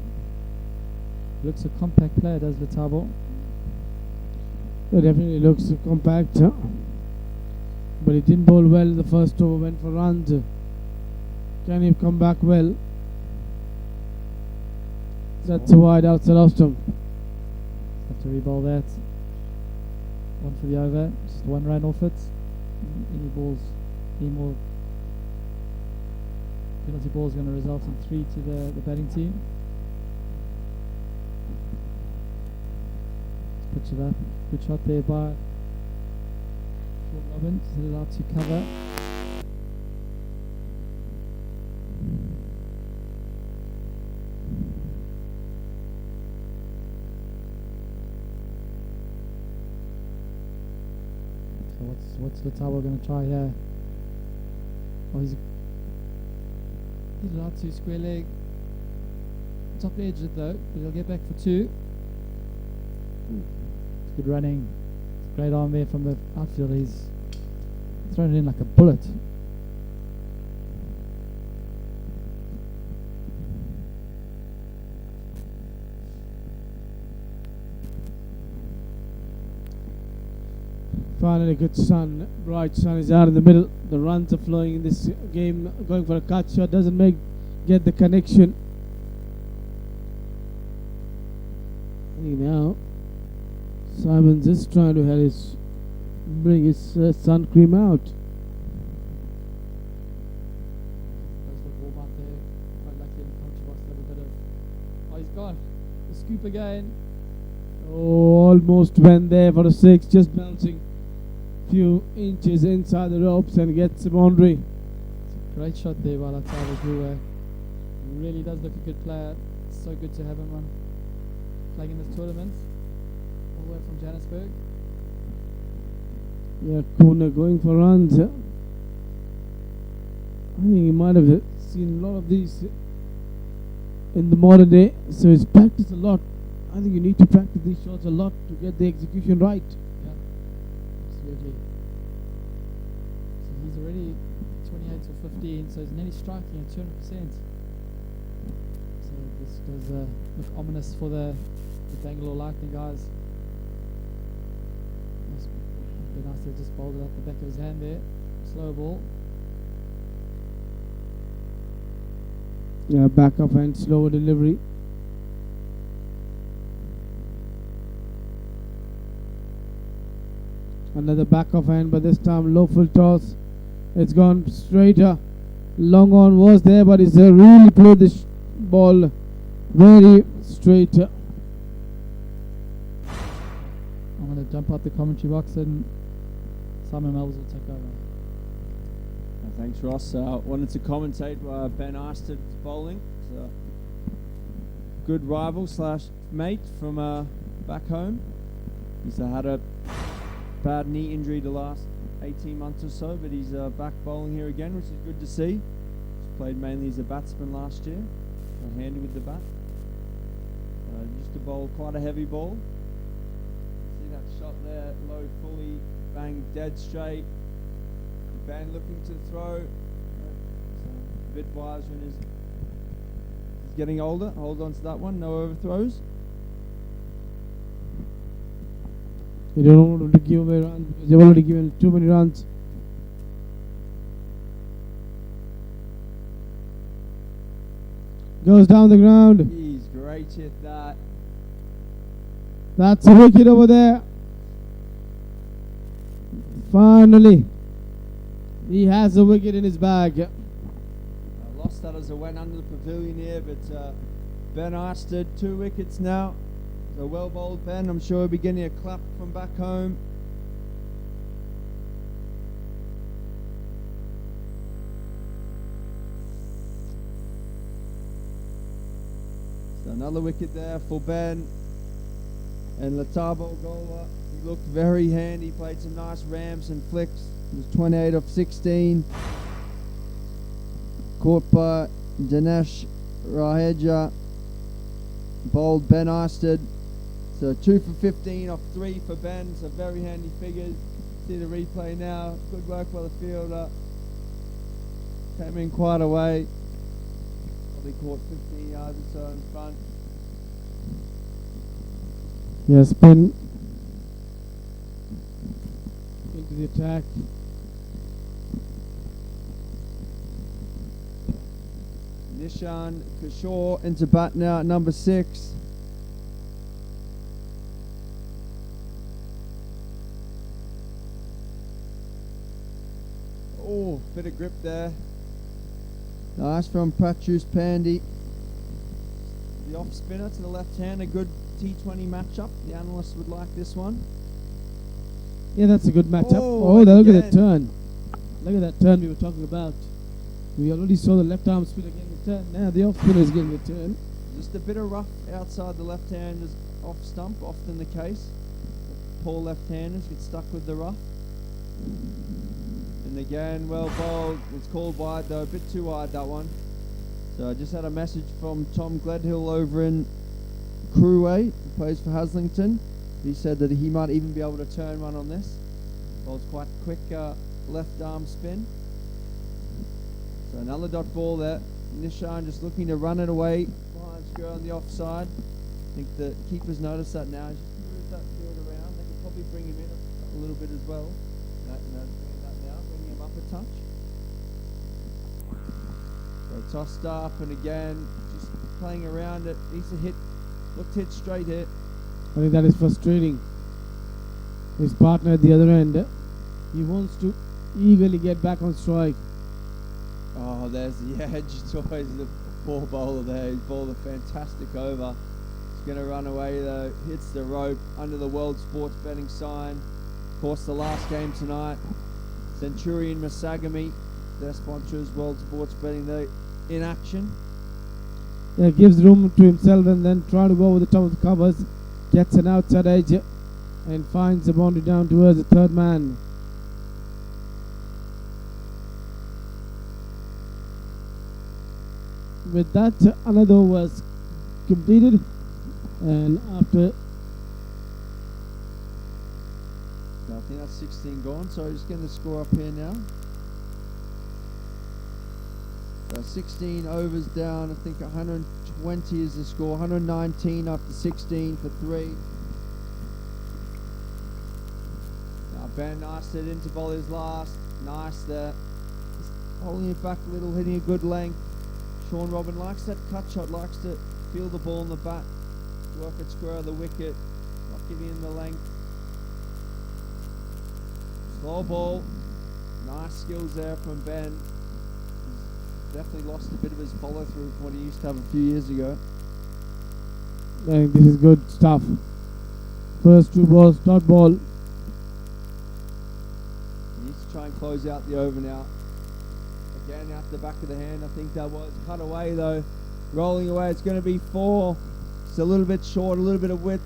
Looks a compact player, does the Tiber. It definitely looks compact. But he didn't bowl well. The first over went for runs. Can he come back well? That's a wide outside Ostrom. Have to re-bowl that. One for the over. Just one run off it. Any more penalty balls going to result in 3 to the batting team. Let's pitch it up. Good shot there by Robin. Set it out to cover. So what's the Tiber going to try here? Oh, he's allowed to square leg. Top edge it though, but he'll get back for 2. Good running. Great arm there from the outfield. He's thrown it in like a bullet. Finally, good sun. Bright sun is out in the middle. The runs are flowing in this game. Going for a cut shot doesn't get the connection. I think now Simons is trying to bring his sun cream out. Goes for warm up there. Quite lucky in the country box. A bit of. Oh, he's gone. The scoop again. Oh, almost went there for a 6, just bouncing few inches inside the ropes and gets the boundary. Great shot there by Latavas, who really does look a good player. It's so good to have him on playing in this tournament. All the way from Johannesburg. Yeah, Kuna going for runs. I think he might have seen a lot of these in the modern day, so he's practiced a lot. I think you need to practice these shots a lot to get the execution right. Yeah, absolutely. So he's already 28 to 15, so he's nearly striking at 200%. So this does look ominous for the Bangalore Lightning guys. Be nice to just bowled it up the back of his hand there. Slow ball. Yeah, back up and slower delivery. Another back off hand, but this time low full toss. It's gone straighter. Long on was there, but he's really played this ball very straight. I'm going to jump out the commentary box and Simon Melville will take over. Thanks, Ross. Wanted to commentate Ben Arsted's bowling. He's a good rival slash mate from back home. He's had a bad knee injury the last 18 months or so, but he's back bowling here again, which is good to see. He's played mainly as a batsman last year, handy with the bat. Used to bowl quite a heavy ball. See that shot there, low fully, bang dead straight. Ben looking to throw. A bit wiser and he's getting older. Hold on to that one, no overthrows. You don't want to give away runs because they've already given too many runs. Goes down the ground. He's great hit that. That's a wicket over there. Finally, he has a wicket in his bag. I lost that as I went under the pavilion here, but Ben Arsted, 2 wickets now. So well bowled, Ben. I'm sure he'll be getting a clap from back home. So another wicket there for Ben. And Latabo Gola, he looked very handy. Played some nice ramps and flicks. He was 28 of 16. Caught by Dinesh Raheja. Bowled Ben Arsted. So 2 for 15 off 3 for Ben. So very handy figures. See the replay now. Good work by the fielder. Came in quite a way. Probably caught 15 yards or so in front. Yeah, spin into the attack. Nishan Kishore into bat now at number 6. Oh, bit of grip there. Nice from Pratyush Pandey. The off spinner to the left hand, a good T20 matchup. The analysts would like this one. Yeah, that's a good matchup. Oh, Look at again. that turn. Look at that turn we were talking about. We already saw the left arm spinner getting a turn. Now the off spinner is getting a turn. Just a bit of rough outside the left-handers off stump, often the case. Poor left-handers get stuck with the rough. And again, well bowled. It's called wide though, a bit too wide that one. So I just had a message from Tom Gledhill over in Crewway, who plays for Haslington. He said that he might even be able to turn one on this. Bowls quite quick left arm spin. So another dot ball there. Nishan just looking to run it away. Behind square on the offside. I think the keeper's noticed that now. He's just moved that field around. They could probably bring him in a little bit as well. Doing that now, bringing him up a touch. So tossed up and again, just playing around it. Needs to hit, looked hit straight hit. I think that is frustrating. His partner at the other end, he wants to eagerly get back on strike. Oh, there's the edge. It's always the poor bowler there. He's bowled a fantastic over. He's going to run away though. Hits the rope under the World Sports Betting sign. Of course, the last game tonight. Centurion Masagami, their sponsors, World Sports Betting, they're in action. Yeah, gives room to himself and then try to go over the top of the covers. Gets an outside edge and finds the boundary down towards the third man. with that, another was completed, and after I think that's 16 gone, so just getting the score up here now. So 16 overs down, I think 120 is the score, 119 after 16 for 3. Now Ben Nasted into bowl his last, nice there. Just holding it back a little, hitting a good length. Sean Robin likes that cut shot, likes to feel the ball in the bat, work it square of the wicket, not giving him the length. Slow ball, nice skills there from Ben. He's definitely lost a bit of his follow through from what he used to have a few years ago. I think this is good stuff. First 2 balls, dot ball. He needs to try and close out the over now. Again, out the back of the hand, I think that was cut away though. Rolling away, it's going to be 4. It's a little bit short, a little bit of width.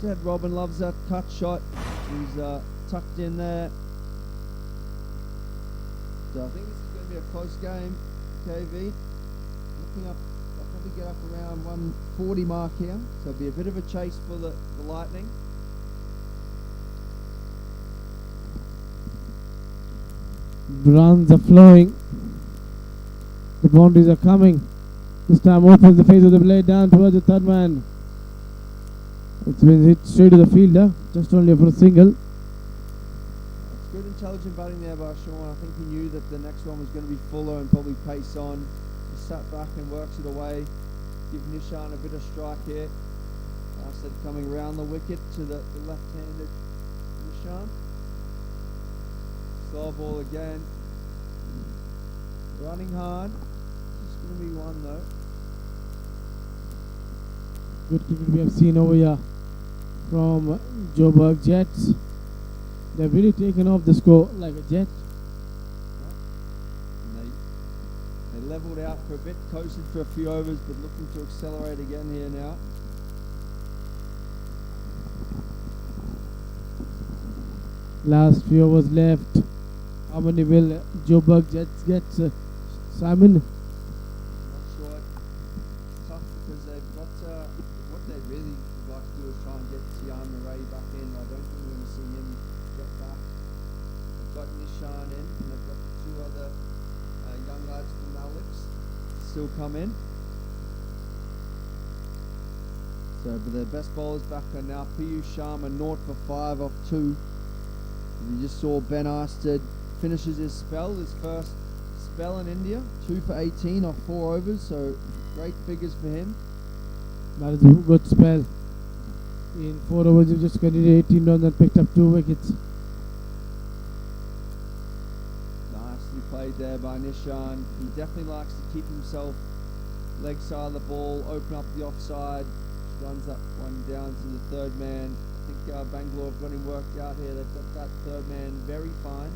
Said Robin loves that cut shot. He's tucked in there. So I think this is going to be a close game, KV. Looking up, I'll probably get up around 140 mark here. So it'll be a bit of a chase for the Lightning. Runs are flowing. The boundaries are coming. This time opens the face of the blade down towards the third man. It's been hit straight to the fielder, just only for a single. Good intelligent batting there by Sean. I think he knew that the next one was going to be fuller and probably pace on. He sat back and works it away. Give Nishan a bit of strike here. I said coming round the wicket to the left-handed Nishan. Slow ball again. Running hard. It's going to be 1 though. Good cricket we have seen over here from Joburg Jets. They've really taken off the score like a jet. And they levelled out for a bit, coasted for a few overs, but looking to accelerate again here now. Last few overs left. How many will Joburg Jets get? Simon? Not sure. It's tough because they've got what they really would like to do is try and get Tian Murray back in. I don't think we're going to see him get back. They've got Nishan in, and they've got the 2 other young lads from Alex still come in. So, but their best bowlers back are now Piyush Sharma, 0 for 5 off 2. You just saw Ben Arsted finishes his spell, his first spell in India, 2 for 18 off 4 overs, so great figures for him. That is a good spell. In 4 overs, he just continued 18 runs and picked up 2 wickets. Nicely played there by Nishan. He definitely likes to keep himself leg side of the ball, open up the offside, runs that one down to the third man. I think Bangalore have got him worked out here. They've got that third man very fine.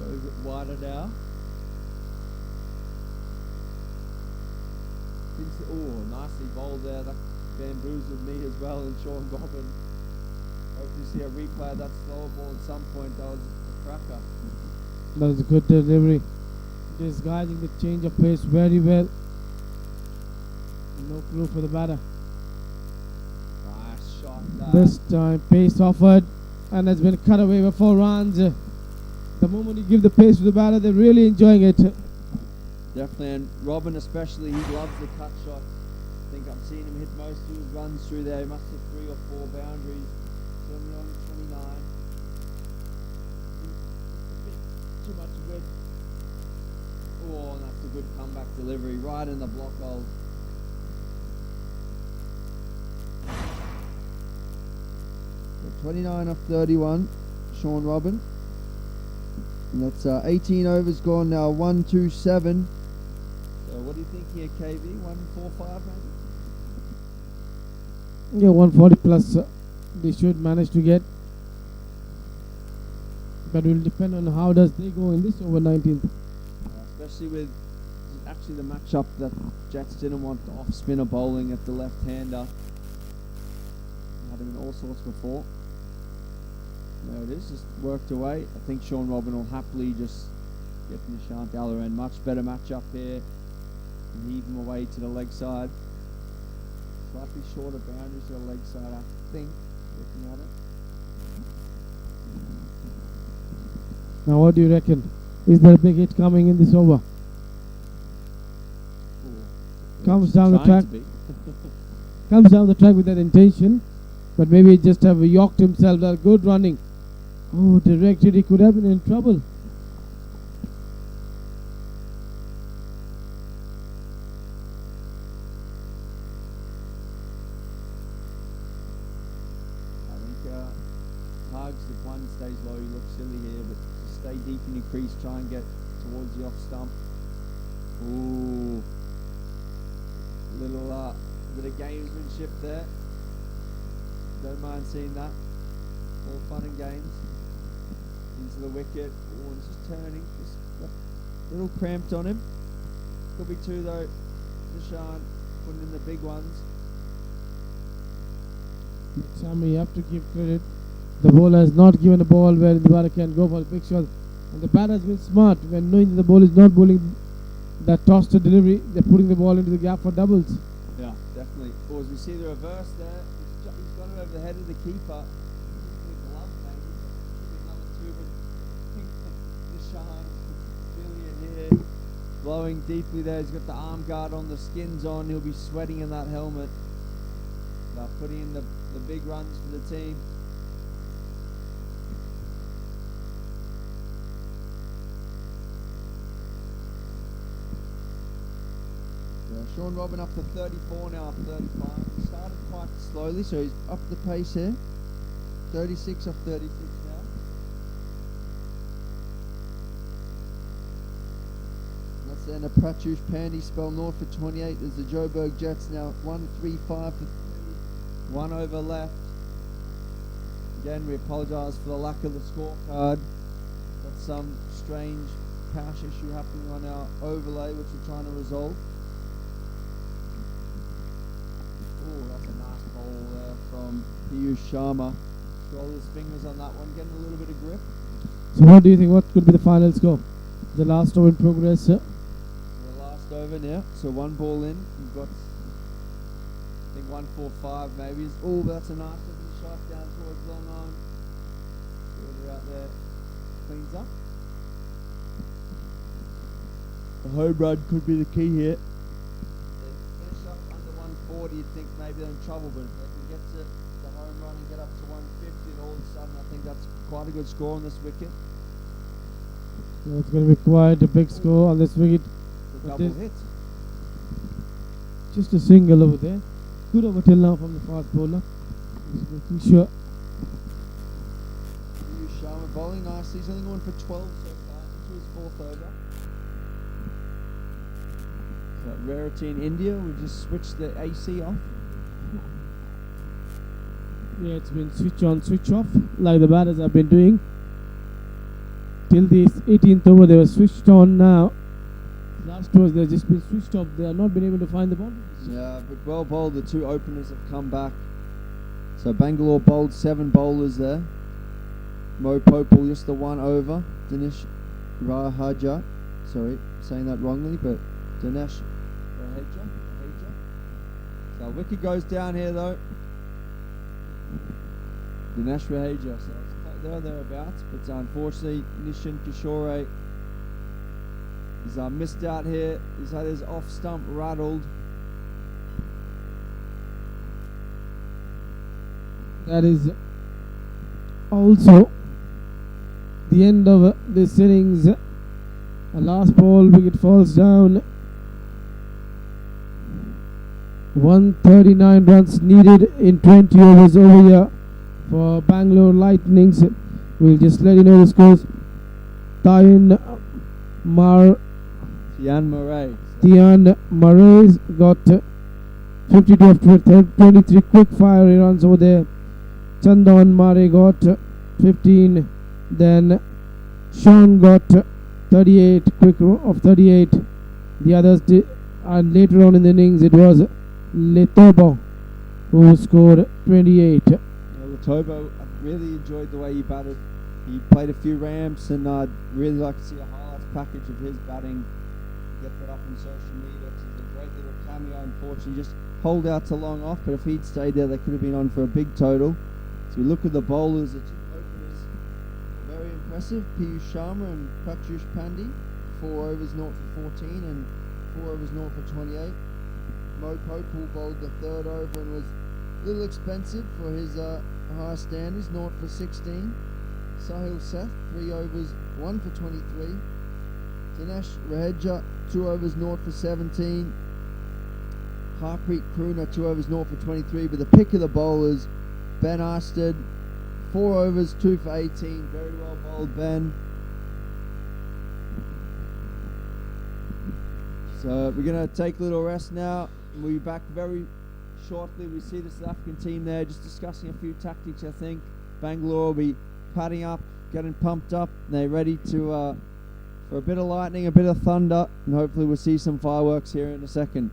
Goes a bit wider now. Oh, nicely bowled there. That bamboozled me as well, and Sean Robin. Hopefully see a replay of that slower ball at some point. That was a cracker. That was a good delivery. Disguising the change of pace very well. No clue for the batter. Nice shot there. This time pace offered and has been cut away with 4 runs. The moment you give the pace to the batter, they're really enjoying it. Definitely, and Robin especially, he loves the cut shot. I think I've seen him hit most of his runs through there. He must have 3 or 4 boundaries. 29. A bit too much width. Oh, and that's a good comeback delivery right in the block hole. So 29 off 31, Sean Robin. And that's 18 overs gone now, 127. So what do you think here, KV? 145 maybe? Yeah, 140 plus they should manage to get. But it will depend on how does they go in this over 19th. Especially with actually the matchup that Jets didn't want off spinner bowling at the left-hander. Had him in all sorts before. There it is, just worked away. I think Sean Robin will happily just get Nishant the other end. Much better matchup here. and heave them away to the leg side. Slightly shorter boundaries to the leg side, I think, looking at it. Now what do you reckon? Is there a big hit coming in this over? Comes down the track. Comes down the track with that intention, but maybe he just have yoked himself. That good running. Oh, directed. He could have been in trouble. I think Hugs, if one stays low, he looks silly here, but to stay deep in your crease, try and get towards the off stump. Ooh. Little bit of gamesmanship there. Don't mind seeing that. All fun and games. Into the wicket. Oh, and just turning. Just got a little cramped on him. Could be two though. Nishan putting in the big ones. Sammy, you have to give credit. The bowler has not given a ball where the batter can go for a big shot. And the batter has been smart when knowing that the ball is not bowling that toss to delivery. They're putting the ball into the gap for doubles. Yeah, definitely. Or as we see the reverse there, he's got it over the head of the keeper. Glove maybe. Number two, but I think Nishan Billion here, blowing deeply there. He's got the arm guard on, the skins on. He'll be sweating in that helmet. Putting in the big runs for the team. Sean Robin up to 34 now, up 35. He started quite slowly, so he's up the pace here. 36 off 36 now. That's then a Pratyush Pandey spell north for 28. There's the Joburg Jets now 1-3-5 for 3. One over left. Again, we apologise for the lack of the scorecard. Got some strange cache issue happening on our overlay, which we're trying to resolve. Oh, that's a nice bowl there from Piyush Sharma. Roll his fingers on that one, getting a little bit of grip. So what do you think? What could be the final score? The last over in progress, sir. The last over now. So one ball in. You've got, I think 145 maybe. Oh, that's a nice looking shot down towards long on. Fielder out there cleans up. The home run could be the key here. They finish up under 140, you'd think maybe they're in trouble, but if they can get to the home run and get up to 150, and all of a sudden I think that's quite a good score on this wicket. So it's going to be quite a big score on this wicket. It's a double hit. Just a single over there. Good over till now from the fast bowler. Just making sure. Piyush Sharma bowling nicely. He's only going for 12 so far, into his fourth over. That rarity in India, we just switched the AC off. Yeah, it's been switch on, switch off, like the batters have been doing. Till the 18th over, they were switched on now. Last overs, they've just been switched off. They have not been able to find the ball. Yeah, but well bowled. The two openers have come back. So Bangalore bowled 7 bowlers there. Mo Popal just the one over. Dinesh Rahaja. Sorry, saying that wrongly, but Dinesh Rahaja. So wicket goes down here though. Dinesh Rahaja. So it's there or thereabouts, but unfortunately Nishan Kishore he's missed out here. He's had his off stump rattled. That is also the end of this innings. A last ball, wicket falls down. 139 runs needed in 20 overs over here for Bangalore Lightnings. We'll just let you know the scores. Tian Murray's got 52 of 23 quick fire runs over there. Chandan Mare got 15. Then Sean got 38 quick of 38. The others and later on in the innings it was Letobo who scored 28. Letobo, I really enjoyed the way he batted. He played a few ramps, and I'd really like to see a highlights package of his batting. Get that up on social media to the cameo, unfortunately, just holed out to long off, but if he'd stayed there, they could have been on for a big total. So we look at the bowlers, the two openers are very impressive. Piyush Sharma and Pratyush Pandey, 4 overs 0 for 14 and 4 overs 0 for 28. Mo Pope, who bowled the third over and was a little expensive for his high standards, 0 for 16. Sahil Seth, 3 overs 1 for 23. Dinesh Raheja, 2 overs 0 for 17. Harpreet Kruna, 2 overs 0 for 23. But the pick of the bowlers, Ben Arsted, 4 overs 2 for 18. Very well bowled, Ben. So we're going to take a little rest now. We'll be back very shortly. We see the South African team there just discussing a few tactics, I think. Bangalore will be padding up, getting pumped up, and they're ready to for a bit of lightning, a bit of thunder, and hopefully we'll see some fireworks here in a second.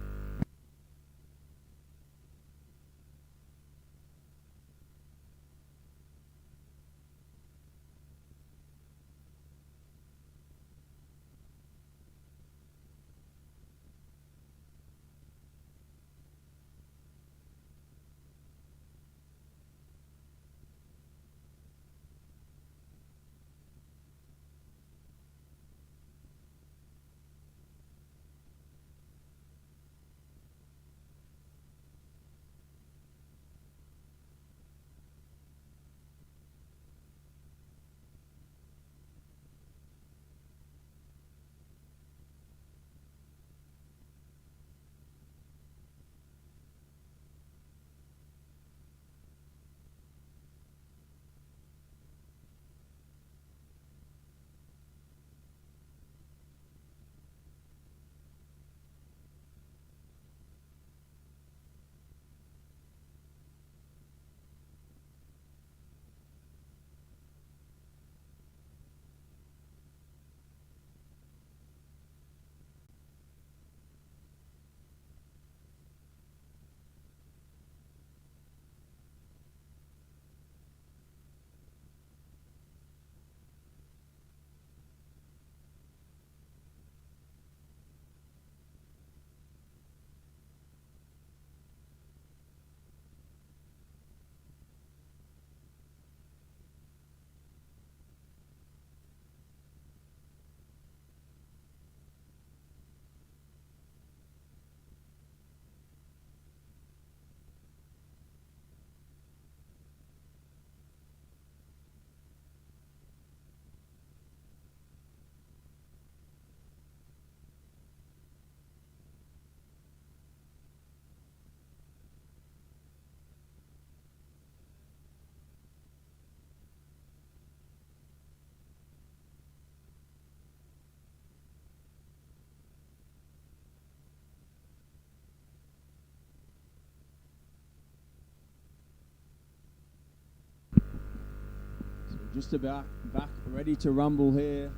Just about back, ready to rumble here.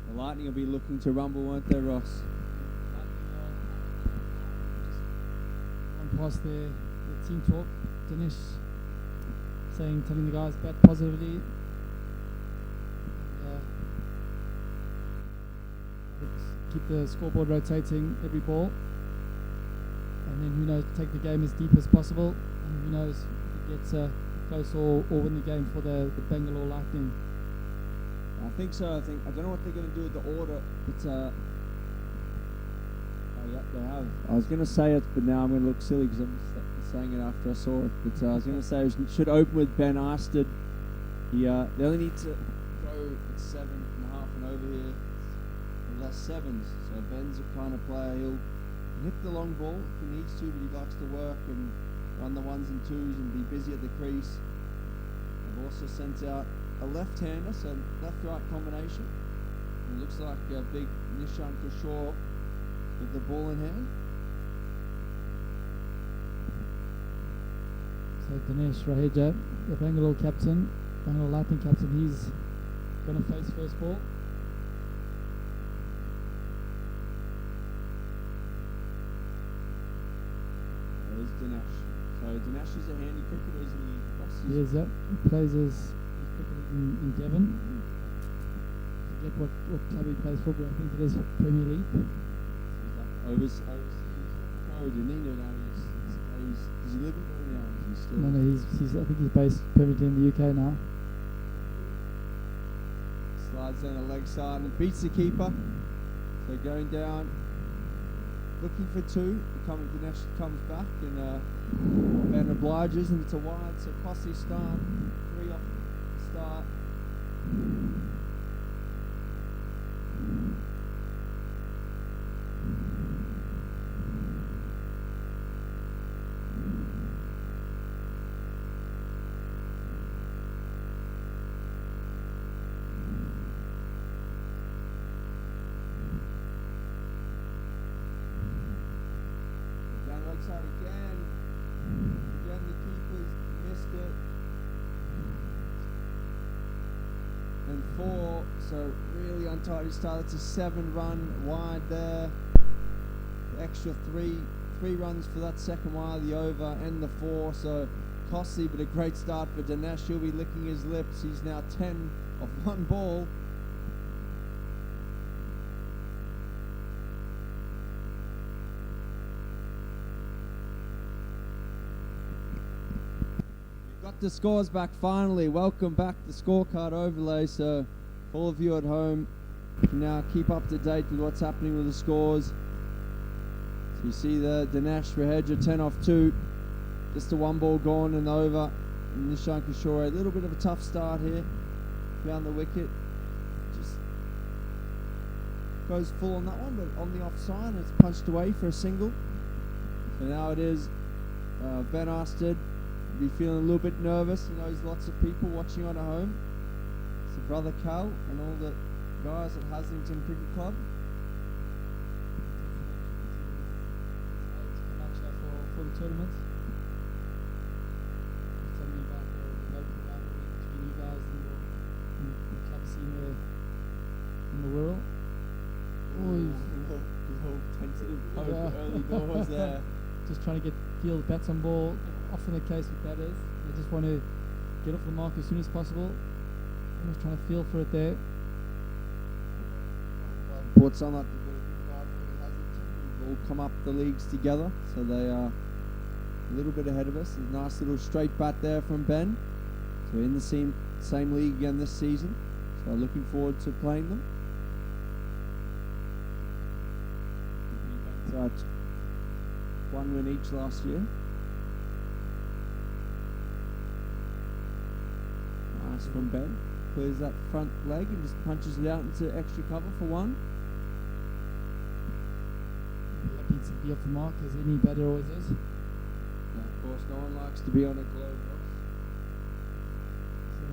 The Lightning will be looking to rumble, won't they, Ross? One past the team talk. Dinesh telling the guys bat positively. Keep the scoreboard rotating every ball. And then who knows, take the game as deep as possible. And who knows, if it gets close or win the game for the Bangalore Lightning. I think so. I don't know what they're going to do with the order, but oh yeah, they have. I was going to say it, but now I'm going to look silly because I'm saying it after I saw it. But I was going to say it should open with Ben Arsted. They only need to go at 7.5 and over here. Less sevens, so Ben's a kind of player. He'll hit the long ball if he needs to, but he likes to work and run the ones and twos and be busy at the crease. They've also sent out a left-hander, so left-right combination. It looks like a big Nishan Kishore with the ball in hand. So Dinesh Raheja, the Bangalore Lightning captain, he's going to face first ball. There's Dinesh. So Dinesh is a handy cricketer, isn't he? He is, he plays as in Devon. I forget what club he plays for, but I think it is Premier League. Overseas. Nino now. Does he live in Burnley now? Is he still? No, he's I think he's based permanently in the UK now. Slides down the leg side and beats the keeper. So going down, looking for two. Dinesh comes back and Ben obliges and it's a wide. So costly start, 3 off the start. Side again. Again, the keepers missed it. And 4, so really untidy start. It's a 7-run wide there. The extra 3 runs for that second wide, the over and the 4. So costly, but a great start for Dinesh. He'll be licking his lips. He's now 10 off 1 ball. Got the scores back finally. Welcome back to scorecard overlay. So for all of you at home, you can now keep up to date with what's happening with the scores. So you see the Dinesh Raheja 10 off 2. Just a 1 ball gone and over. And Nishan Kishore, a little bit of a tough start here. Found the wicket. Just goes full on that one, but on the offside, and it's punched away for a single. So now it is Ben Arsted. Be feeling a little bit nervous. He knows lots of people watching on at home. So brother Cal and all the guys at Haslington Cricket Club. For the tournament. Just telling me about the local rivalry between you guys and the club scene in the world. Little tentative poke early doors there. Just trying to feel the bats on ball. Often the case with batters, they just want to get off the mark as soon as possible. I'm just trying to feel for it there. Brought some up to the rivalry Haslington. We've all come up the leagues together, so they are a little bit ahead of us. There's a nice little straight bat there from Ben. So in the same league again this season. So looking forward to playing them. So 1 win each last year. Nice from Ben. Clears that front leg and just punches it out into extra cover for 1. Happy to be off the mark as any batter always is. Now, of course, no one likes to be on a globe. So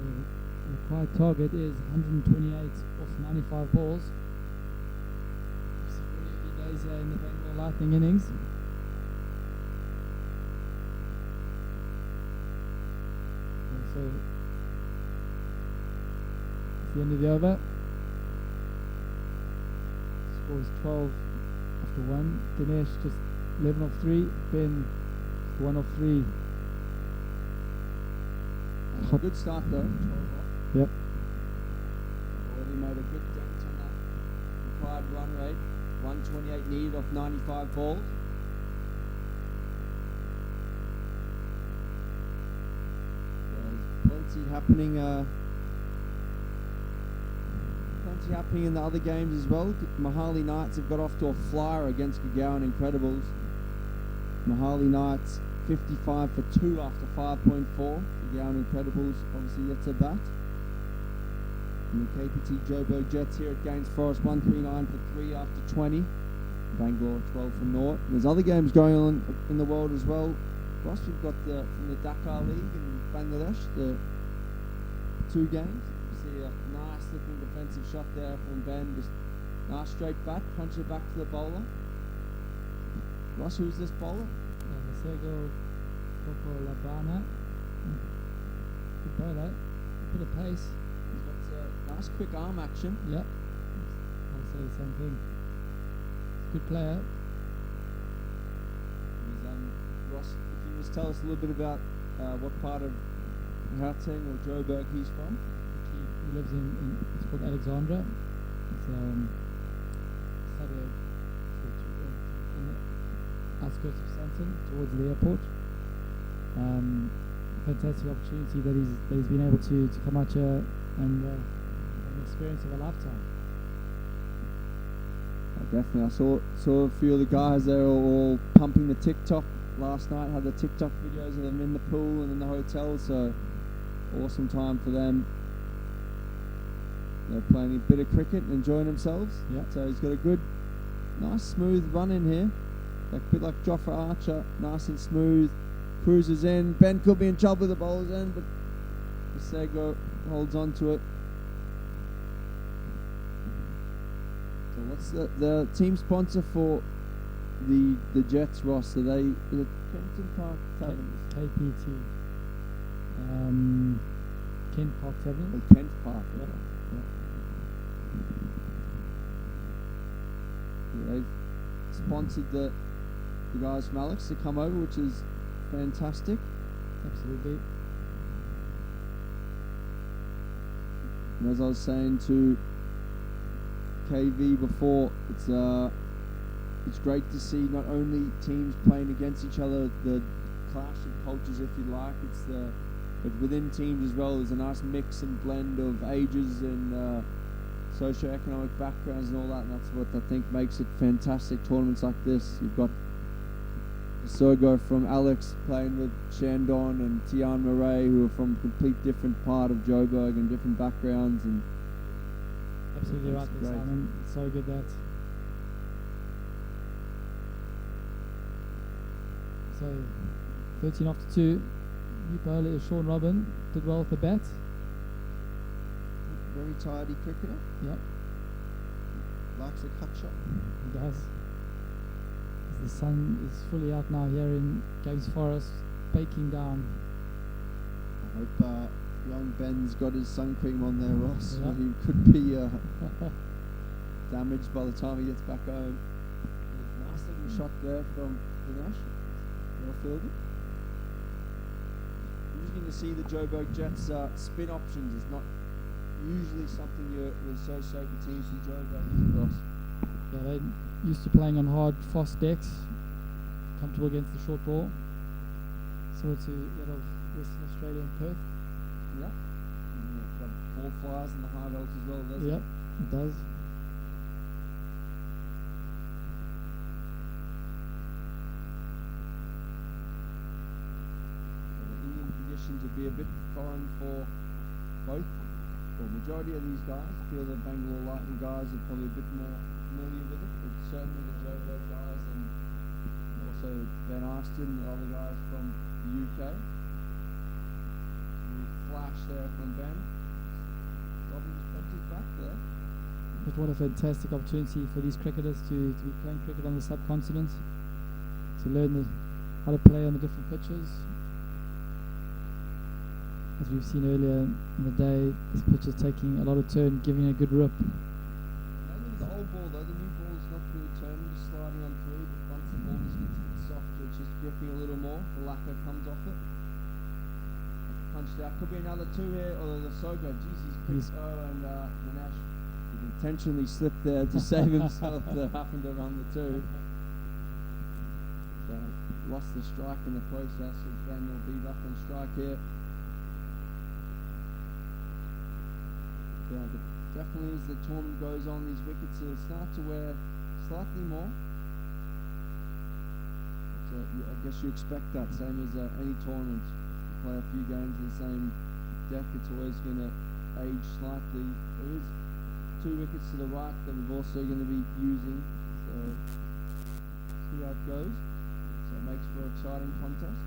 the required target is 128 off 95 balls. It's very early days in the Bangalore Lightning innings. So the end of the over. Score is 12 after 1. Dinesh just 11 off 3. Ben 1 off 3. A good start though. 12 off. Yep. Already made a good dent on that required run rate. 128 needed off 95 balls. There's plenty happening in the other games as well. Mahali Knights have got off to a flyer against Gagawan Incredibles. Mahali Knights 55 for 2 after 5.4. Gagawan Incredibles obviously yet to bat. And the KPT Joburg Jets here at Gaines Forest 139 for 3 after 20. Bangalore 12 for 0. There's other games going on in the world as well. Ross, we've got from the Dhaka League in Bangladesh, the 2 games. See a nice looking defensive shot there from Ben. Just nice straight bat, punch it back to the bowler. Ross, who's this bowler? Masego Coco Labana. Good bowler. A bit of pace. He's got nice quick arm action. Yep. I'll say the same thing. Good player. He's, Ross, can you just tell us a little bit about what part of Gauteng or Joburg he's from? He lives in it's called Alexandra. It's outskirts of Santon towards the airport. Fantastic opportunity that he's been able to come out here and have an experience of a lifetime. Definitely. I saw a few of the guys there all pumping the TikTok last night, had the TikTok videos of them in the pool and in the hotel, so awesome time for them. They're playing a bit of cricket and enjoying themselves. Yeah. So he's got a good, nice smooth run in here. Like a bit like Jofra Archer, nice and smooth. Cruises in. Ben could be in trouble with the bowler's end, but Sego holds on to it. So what's the team sponsor for the Jets, Ross? Are they is it Kenton Park Taverns? KPT. Kent Park Taverns. Oh, Kent Park. Yeah. They've sponsored the guys from Alex to come over, which is fantastic. Absolutely. And as I was saying to KV before, it's great to see not only teams playing against each other, the clash of cultures, if you like, but within teams as well. There's a nice mix and blend of ages and socio-economic backgrounds and all that, and that's what I think makes it fantastic. Tournaments like this, you've got Sogo from Alex playing with Shandon and Tian Murray, who are from a complete different part of Joburg and different backgrounds. And absolutely right there, great. Simon. It's so good that. So 13 after 2. New bowler is Sean Robin. Did well with the bat. very tidy cricketer. Yep. Likes a cut shot. He does. The sun is fully out now here in Games Forest, baking down. I hope young Ben's got his sun cream on there, Ross. Yeah. He could be damaged by the time he gets back home. Nice little shot there from Dinesh. Well fielded. Interesting to see the Joburg Jets spin options. It's not usually something you associate with teams from Joburg, is it, Ross? Yeah, they're used to playing on hard, fast decks, comfortable against the short ball, similar to that of Western Australia and Perth. Yeah. And it's got ball flies and the high belts as well, doesn't Yep, it? it does. So the Indian conditions would be a bit foreign for both. The majority of these guys, I feel the Bangalore Lightning guys are probably a bit more familiar with it, but certainly the Joburg guys and also Ben Arston and other guys from the UK. Flash there from Ben. Robin's punches back there. But what a fantastic opportunity for these cricketers to be playing cricket on the subcontinent, to learn how to play on the different pitches. As we've seen earlier in the day, this pitch is taking a lot of turn, giving a good rip. Maybe the old ball though, the new ball's not really turning, just sliding on through, but once the ball just gets a bit softer, it's just drifting a little more, the lacquer comes off it. Punched out, could be another two here, or the Sogo, jeez, he's quick, and Dinesh intentionally slipped there to save himself, that happened to run the two. So, lost the strike in the process, so Ben will be back on strike here. But definitely as the tournament goes on, these wickets will start to wear slightly more. So I guess you expect that, same as any tournament. You play a few games in the same deck, it's always going to age slightly. There is 2 wickets to the right that we're also going to be using. So see how it goes. So it makes for an exciting contest.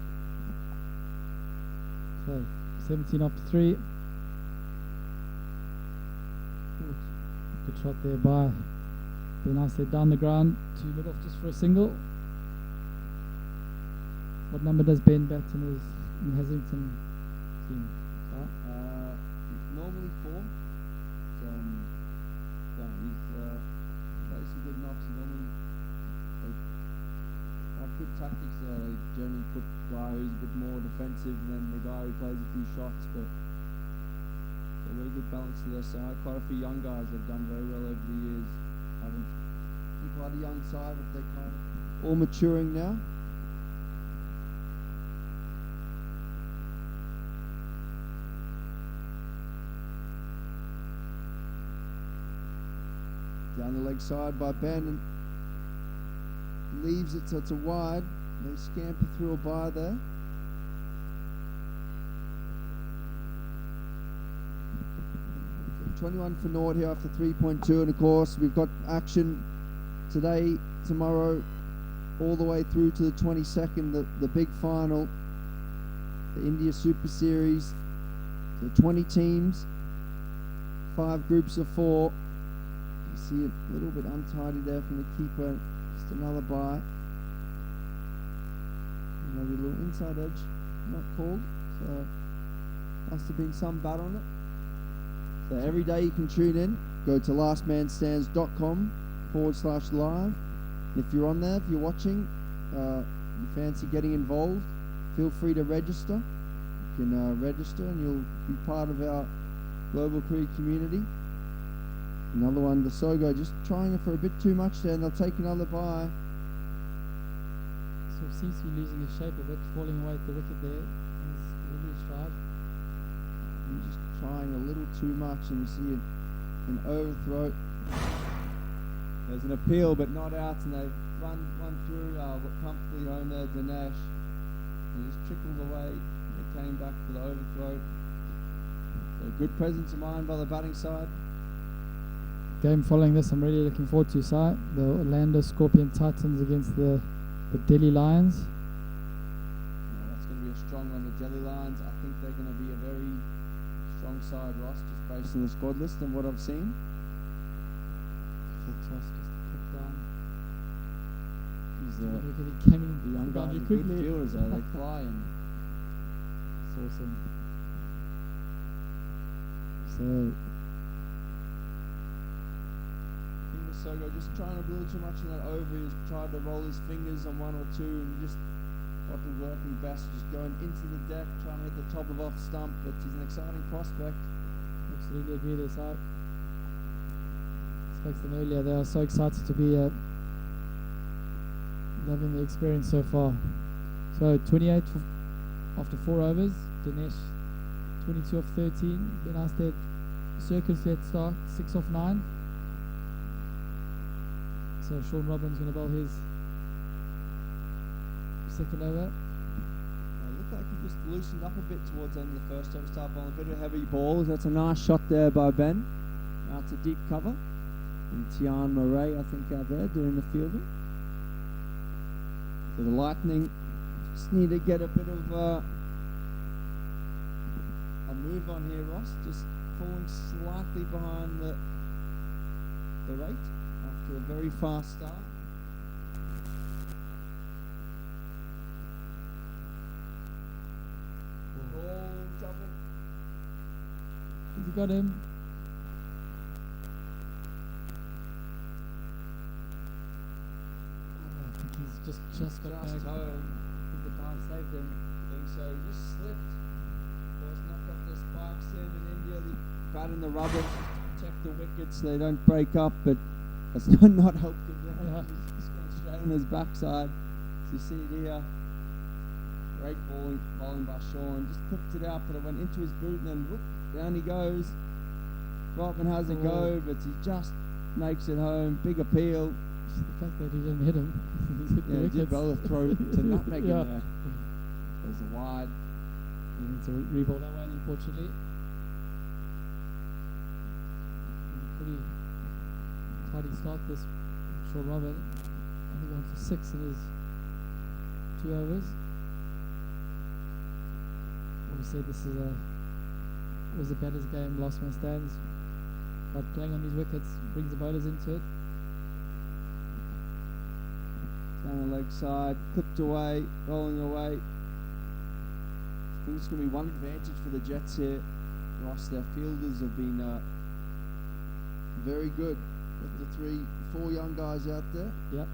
So 17 after 3. Good shot there by very nicely down the ground to mid off just for a single. What number does Ben bat in his Haslington team? Normally 4. Yeah, he's plays some good knocks. Normally they have good tactics there. They generally put the guy who's a bit more defensive and then the guy who plays a few shots, but a very good balance to their side. Quite a few young guys have done very well over the years. Haven't been quite a young side, but they kind of all maturing now. Down the leg side by Ben, and leaves it so it's a wide. They scamper through a by there. So 21 for naught here after 3.2, and of course we've got action today, tomorrow, all the way through to the 22nd, the big final, the India Super Series. So 20 teams, 5 groups of 4. You see it a little bit untidy there from the keeper. Just another bye. Maybe a little inside edge, not called. So must have been some bat on it. So every day you can tune in. Go to lastmanstands.com/live. And if you're on there, if you're watching, you fancy getting involved, feel free to register. You can register and you'll be part of our global cricket community. Another one, the Sogo, just trying it for a bit too much there, and they'll take another bye. So seems to be losing his shape a bit, falling away at the wicket there. His delivery stride. He's just trying a little too much, and you see an overthrow. There's an appeal, but not out, and they've run through comfortably home there, Dinesh. And just trickled away. They came back for the overthrow. So good presence of mind by the batting side. Game following this, I'm really looking forward to. The Orlando Scorpion Titans against the Delhi Lions. That's going to be a strong one. The Delhi Lions, I think they're going to be a very strong side, Ross, just based on the squad list and what I've seen. Full toss, just put down. He's He came in the young guys are good quickly. fielders, though. They fly and It's awesome. So Sogo just trying a little too much in that over. He's tried to roll his fingers on one or two, and just wasn't working best. Just going into the deck, trying to hit the top of off stump. But he's an exciting prospect. absolutely agree with this. I spoke to them earlier. They are so excited to be loving the experience so far. So 28 after 4 overs. Dinesh 22 off 13. Ben Astead circus led start 6 off 9. So Sean Robbins going to bowl his second over. Looked like he just loosened up a bit towards the end of the first over. Start bowling a bit of heavy balls. That's a nice shot there by Ben. Out to deep cover. And Tian Murray, I think, out there doing the fielding. So the Lightning just need to get a bit of a move on here, Ross. Just falling slightly behind the rate after a very fast start. Oh, trouble. He's got him. I think he's just got back. Just home. I think the dive saved him. I think so. He just slipped. Of course, knocked off the spikes in India. They bat in the rubber to protect the wickets so they don't break up, but that's not helped him there. Yeah. He's just going straight on his backside. So you see it here. Great bowling by Sean. Just clipped it out, but it went into his boot, and then whoop, down he goes. Brightman has a go, but he just makes it home. Big appeal. Just the fact that he didn't hit him. He's hit the Yeah, wickets. did both throw to nutmeg Yeah. in there. There's a wide. He needs to re-ball that one, unfortunately. Pretty tidy start this Sean Robert. Only gone for 6 in his 2 overs. Obviously this was a batter's game, last man stands. But playing on these wickets brings the bowlers into it. Down the leg side, clipped away, rolling away. I think it's going to be one advantage for the Jets here. Ross, their fielders have been Very good. Got the 4 young guys out there. Yep.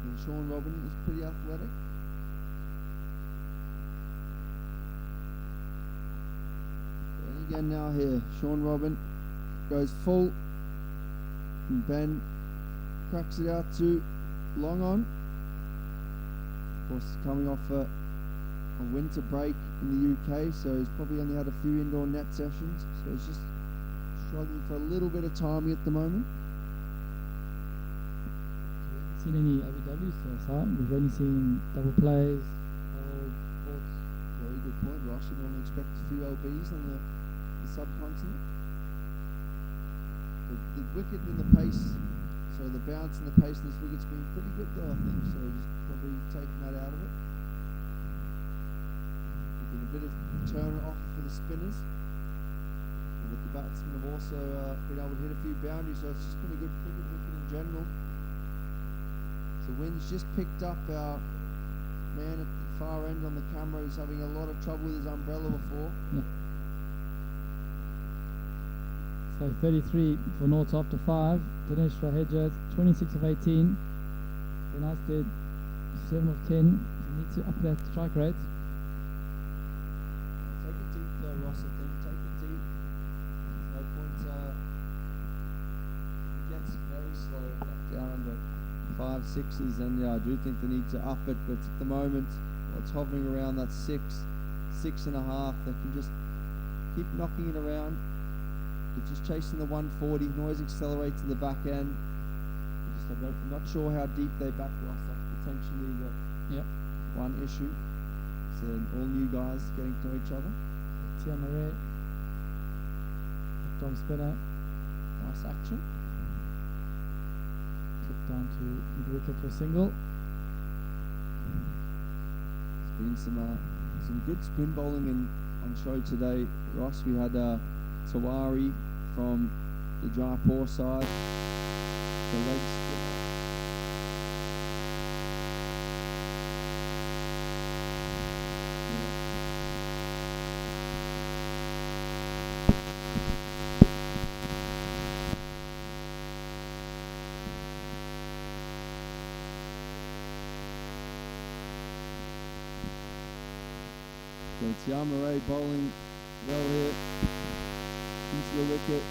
And Sean Robin is pretty athletic. And again now here, Sean Robin goes full. And Ben cracks it out to long on. Of course, coming off a winter break in the UK, so he's probably only had a few indoor net sessions. So he's just struggling for a little bit of timing at the moment. Seen any ABWs so far? We've only seen double plays, hold, ports. Very good point, Ross. You normally expect a few LBs on the subcontinent. The wicket and the pace, so the bounce and the pace in this wicket's been pretty good though, I think. So just probably taking that out of it. Been a bit of turn off for the spinners. But the batsmen have also been able to hit a few boundaries, so it's just been a good cricket wicket in general. The wind's just picked up. Our man at the far end on the camera is having a lot of trouble with his umbrella before. Yeah. So 33 for North after 5. Dinesh Raheja, 26 of 18. Then I did 7 of 10. You need to up that strike rate. Take it deep though, Ross, I think. Take it deep. No point. It gets very slow down under 5, 6s, and yeah, I do think they need to up it, but at the moment, it's hovering around that 6, 6.5. They can just keep knocking it around. They're just chasing the 140. You can always accelerate to the back end. I'm not sure how deep they back Ross. That's potentially the one issue. So all new guys getting to know each other. Tia Marais, Tom Spinner, Nice action. took down to mid-wicket for a single. There's been some good spin bowling on show today, Ross. We had Tawari from the Jaipur side, the leg spinner. So Tia Marais bowling well here into the wicket.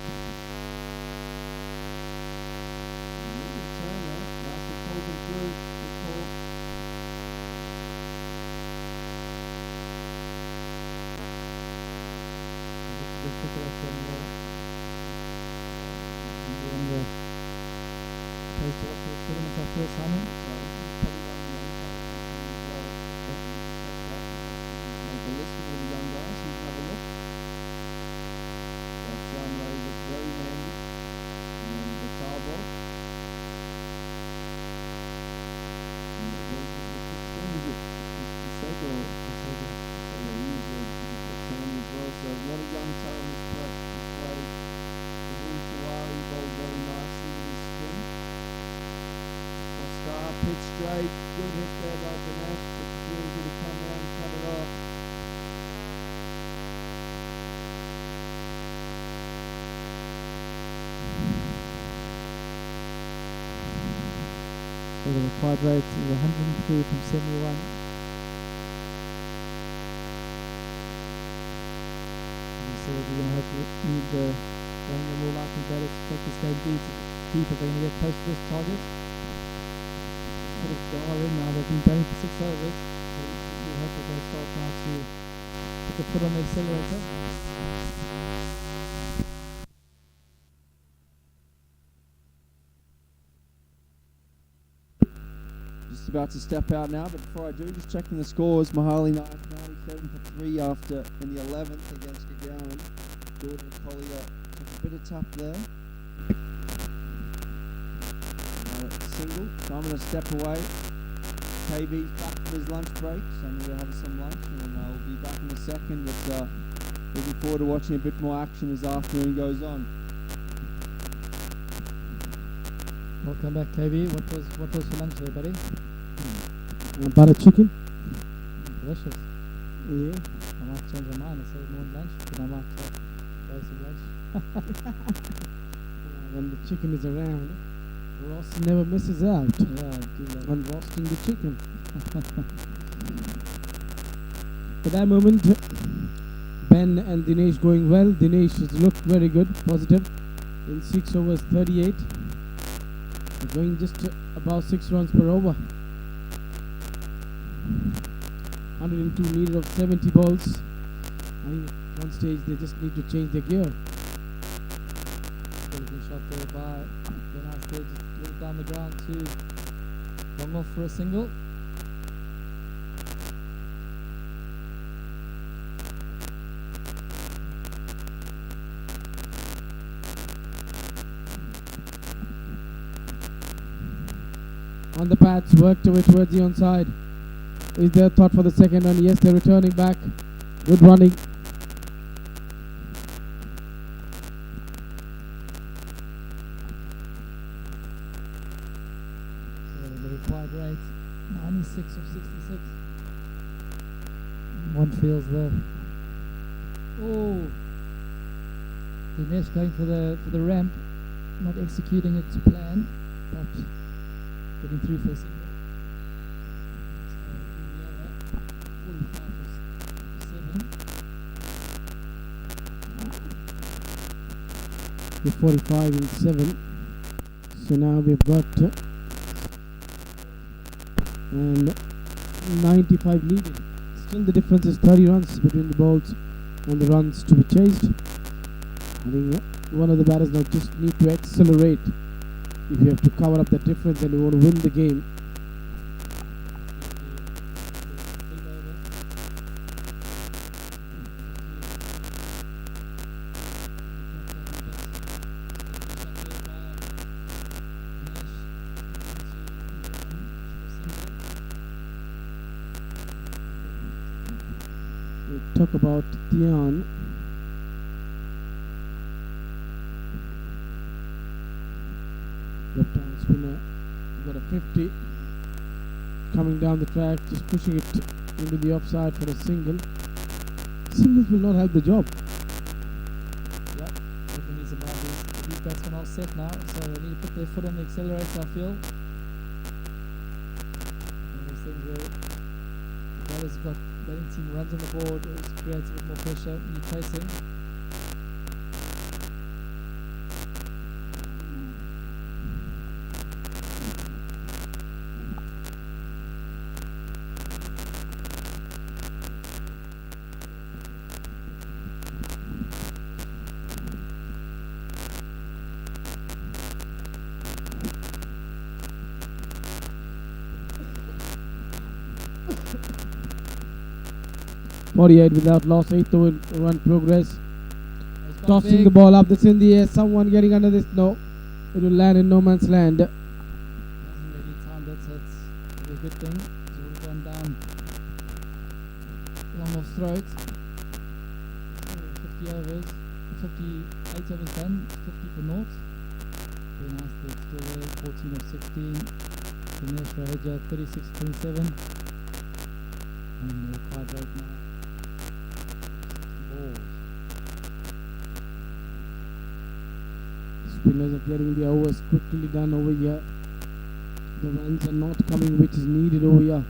Good turn there. Nice to pull them through. Good call. Good pick up from one of the place to watch the tournament after Simon. So this is probably one of the young guys as well. Make a list of all the young guys so you can have a look. So Tia Marais looks very handy. And then the Tabo. And the spin is it? Sego. Yeah, he's turning as well. So a lot of young talent displayed. The Tawari bowled very nicely with his spin. Oscar pitch straight, good hit there by Dinesh, but it's really good to come around and cut it off. So the required rate is 103 from 71. So we're going to have to need the more likely better to take this game deep if they're going to get close to this target. Sort of go in now, they've been batting for 6 overs, so we hope that they start now to put the foot on the accelerator. Just about to step out now, but before I do, just checking the scores. Mahali 97 for 3 after in the 11th against Gagawan. Jordan Collier took a bit of tap there. Single, so I'm going to step away. KB's back from his lunch break, so I'm going to have some lunch and then I'll be back in a second, but looking forward to watching a bit more action as the afternoon goes on. Welcome back, KB. What was for lunch there, buddy? Butter chicken. Delicious. Yeah. I might change my mind and say more lunch, but I might go some lunch. When the chicken is around, Ross never misses out Yeah, on roasting the chicken. At that moment, Ben and Dinesh going well. Dinesh has looked very good, positive. in 6 overs 38. They're going just about 6 runs per over. 102 needed of 70 balls. I think at one stage they just need to change their gear. Good shot there by Ben Asted, just a little down the ground to long off for a single. On the pads, worked away towards the onside. Is there a thought for the second run? Yes, they're returning back. Good running. The required rate 96 of 66. One feels there. Oh, Dinesh going for the ramp, not executing it to plan, but getting through for a single. So in the other 45 was 7. With 45 in 7. So now we've got and 95 needed. Still the difference is 30 runs between the balls and the runs to be chased. I think one of the batters now just need to accelerate if you have to cover up that difference and you want to win the game. We talk about Tian. Left-hand spinner got a 50 coming down the track, just pushing it into the offside for a single. Singles will not help the job. Yep, definitely needs some boundaries. These batsmen are set now, so they need to put their foot on the accelerator, I feel. One of those things where the batter's got batting team runs on the board, it creates a bit more pressure when you're chasing. .48 without loss, 8th over run progress. It's gone Tossing big. the ball up, that's in the air. Someone getting under this. No, it will land in no man's land. Hasn't really timed it, so it's a good thing. It's already gone down long off throat. So 50 overs, 58 overs done, 50 for naught. Very nice, they're still there, 14 of 16. Dinesh Raheja, 36 of 27. And the required rate now. Balls. Spinners are getting the overs quickly done over here. The runs are not coming, which is needed over here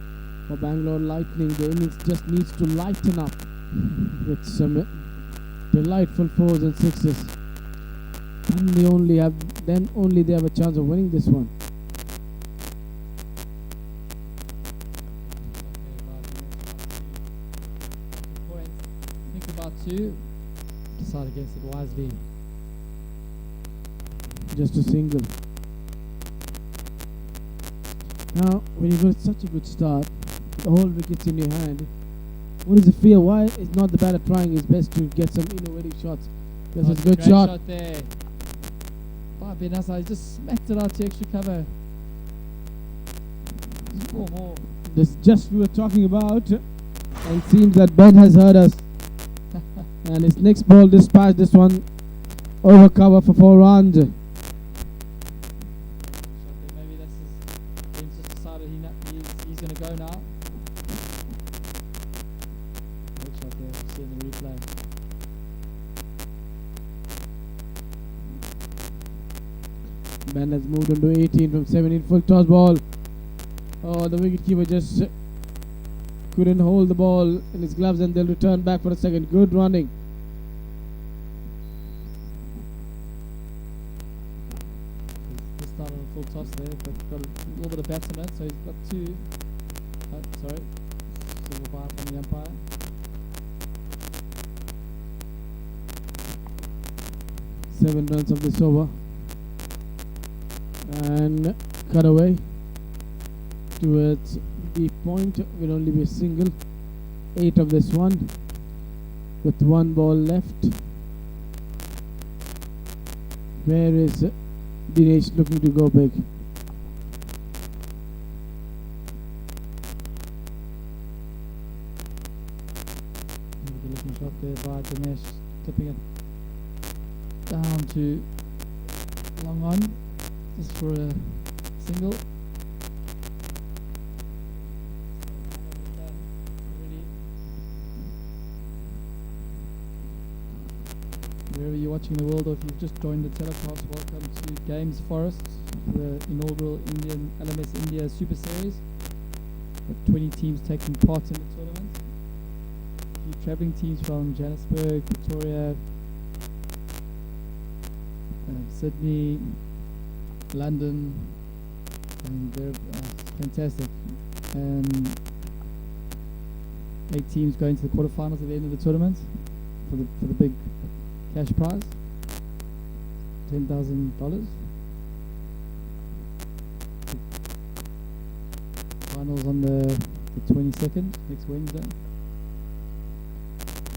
for Bangalore Lightning. The innings just needs to lighten up with some delightful 4s and 6s. And then only they have a chance of winning this one. Think about two. Decide against it wisely. Just a single. Now, when you got such a good start, the whole wicket's in your hand. What is the fear? Why is not the batter trying his best to get some innovative shots? That's a good great shot. there. By Ben Asad, just smacked it out to extra cover. 4 more. This just we were talking about, and it seems that Ben has heard us. And his next ball dispatched this one over cover for 4 runs. Maybe this is Ben's just decided he's going to go now. Great shot there, see in the replay. Ben has moved on to 18 from 17. Full toss ball. Oh, the wicketkeeper just couldn't hold the ball in his gloves, and they'll return back for a second. Good running. toss there, but got a little bit of bats on it, so he's got two. Sorry, silver bar from the umpire. Seven runs of this over. And cut away towards the point. Will only be a single. 8 of this one. With 1 ball left. Where is Dinesh looking to go big? Good looking shot there by Dinesh, tipping it down to long on, just for a single. Wherever you're watching the world, or if you've just joined the telecast, welcome to Games Forest, the inaugural Indian LMS India Super Series, with 20 teams taking part in the tournament. A few travelling teams from Johannesburg, Pretoria, Sydney, London, and they're fantastic. 8 teams going to the quarterfinals at the end of the tournament for the big cash prize, $10,000. Finals on the 22nd, next Wednesday,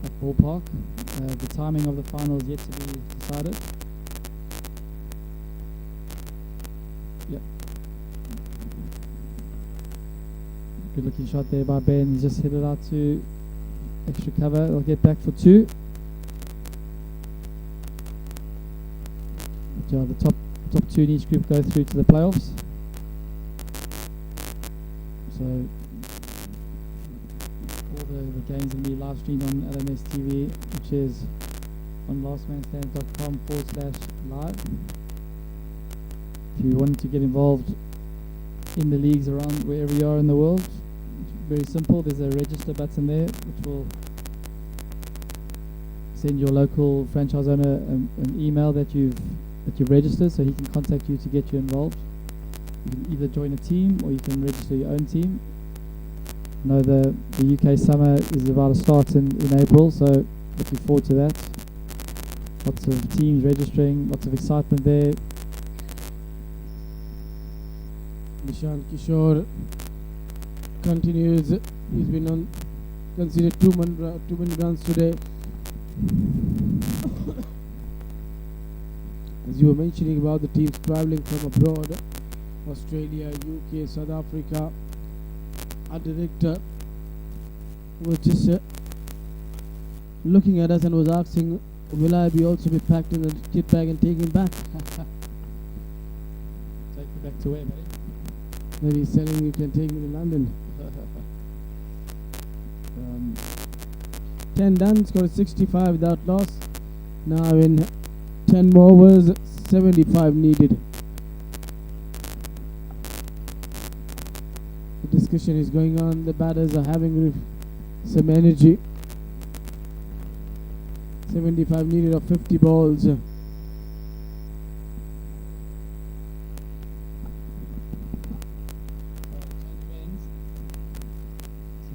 at Ballpark. The timing of the finals yet to be decided. Yep. Good looking shot there by Ben. He's just hit it out to extra cover. They'll get back for 2. The top 2 in each group go through to the playoffs. So all the games will be live streamed on LMS TV, which is on lastmanstand.com/live. If you want to get involved in the leagues around wherever you are in the world, it's very simple. There's a register button there, which will send your local franchise owner an email that you've registered, so he can contact you to get you involved. You can either join a team or you can register your own team. I know the UK summer is about to start in April, so looking forward to that. Lots of teams registering, lots of excitement there. Nishan Kishore continues. He's been considered 2 many runs today. As you were mentioning about the teams travelling from abroad, Australia, UK, South Africa, our director was just looking at us and was asking, will I be also be packed in a kit bag and taken back? Take you back to where, buddy? Then he's telling you can take me to London. 10 done, scored 65 without loss. Now in 10 more overs, 75 needed. The discussion is going on. The batters are having some energy. 75 needed of 50 balls.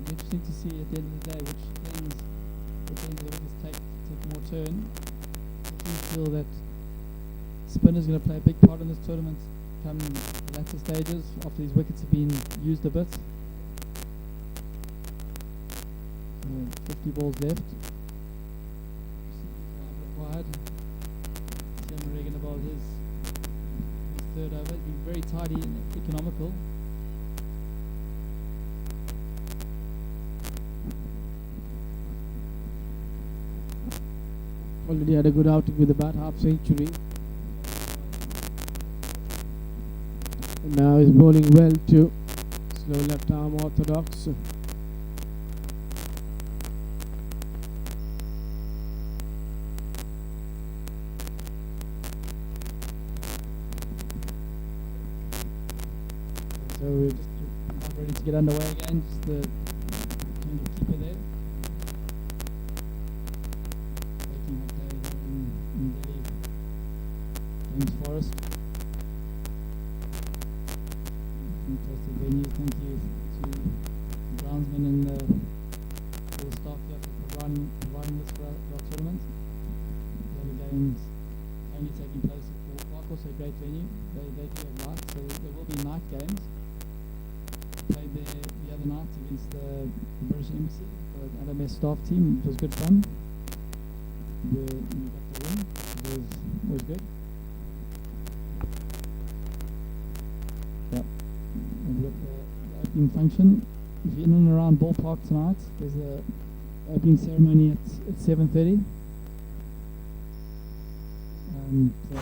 Interesting to see at the end of the day which ends the wickets take more turn. I do feel that spin is going to play a big part in this tournament come the latter stages after these wickets have been used a bit. 50 balls left. Required. Sam Regan about his third over. He's been very tidy and economical. Already had a good outing with about half century. And now he's bowling well too. Slow left arm orthodox. So we're just about ready to get underway again. Just the change of keeper there. Taking that day there in Delhi. James Forrest. thank you to the groundsmen and all the staff here for providing this for our tournament. The other games only taking place at Fort Park, also a great venue. They do at night, so there will be night games. Played there the other night against the British Embassy for an LMS staff team. It was good fun. We got the win. It was good. Yep. And we got the opening function. If you're in and around Ballpark tonight, there's a opening ceremony at 7:30. So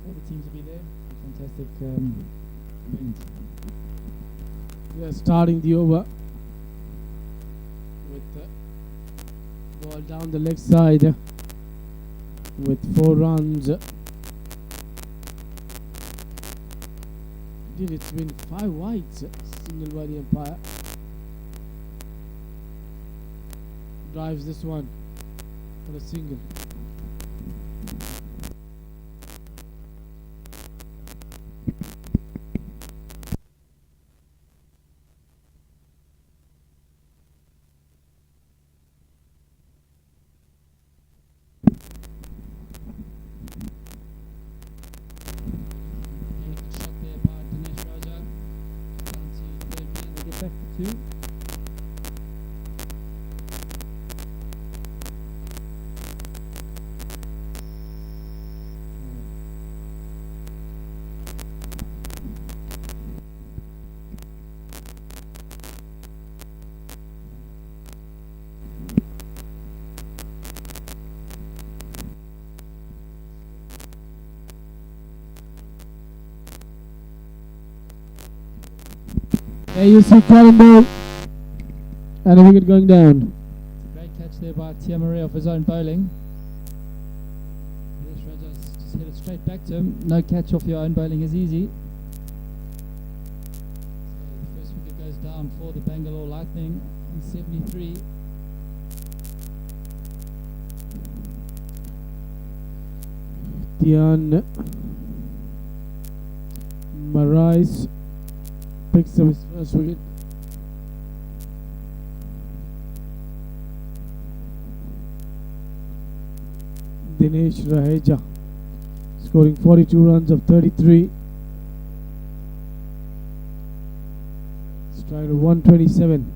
all the teams will be there. Fantastic event. We are starting the over with the ball down the leg side with 4 runs. It's been 5 wides, signaled by the umpire. Drives this one for a single. Back to 2. There you see Colin ball and a wicket going down. Great catch there by Tiamare off his own bowling. Dinesh Raja just hit it straight back to him. No catch off your own bowling is easy. So the first wicket goes down for the Bangalore Lightning on 73. Tian Marais picks up his first wicket. Dinesh Raheja scoring 42 runs of 33. Strike of 127.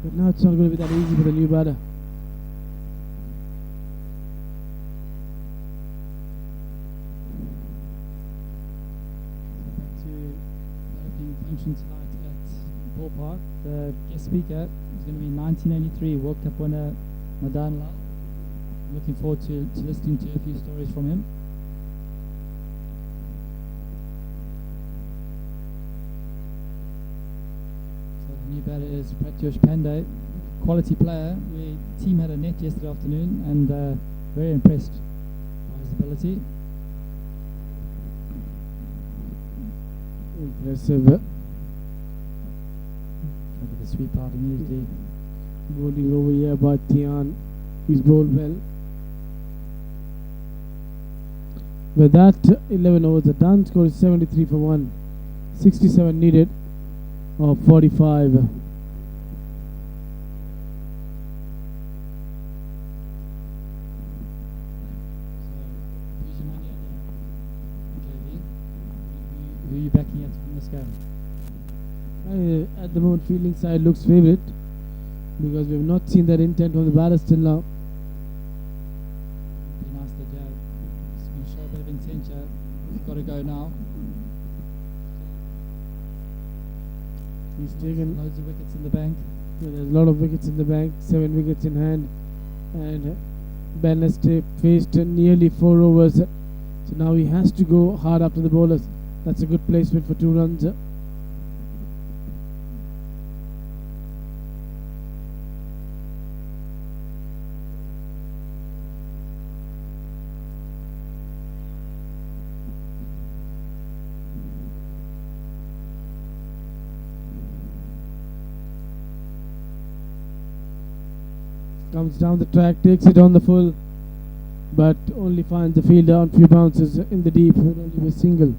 But now it's not going to be that easy for the new batter. Function tonight at Ballpark. The guest speaker is going to be 1983 World Cup winner Madan Lal. Looking forward to listening to a few stories from him. So the new batter is Pratyush Pandey, quality player. The team had a net yesterday afternoon and very impressed by his ability. Impressive. Look at the sweep out immediately. Bowling over here by Tian. He's bowled well. With that, 11 overs are done. Score is 73 for 1. 67 needed of 45. Who are you backing at from this game? At the moment, fielding side looks favourite because we have not seen that intent from the batters till now. Be nice that it's going to show a bit of intent here. We've got to go now. He's taken loads of wickets in the bank. Yeah, there's a lot of wickets in the bank, 7 wickets in hand, and Ben has faced nearly 4 overs. So now he has to go hard after the bowlers. That's a good placement for 2 runs. Comes down the track, takes it on the full, but only finds the fielder on few bounces in the deep, and only a single.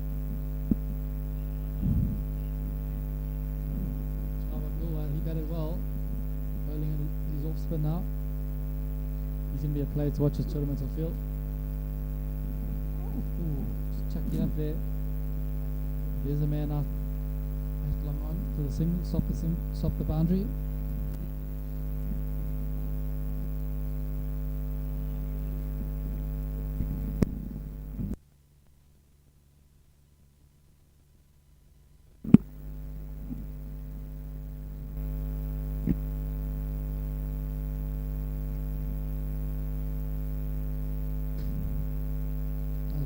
off spin now. He's going to be a player to watch as tournaments are field. Ooh, just chucking up there. There's a man out long on to the single, stop the boundary.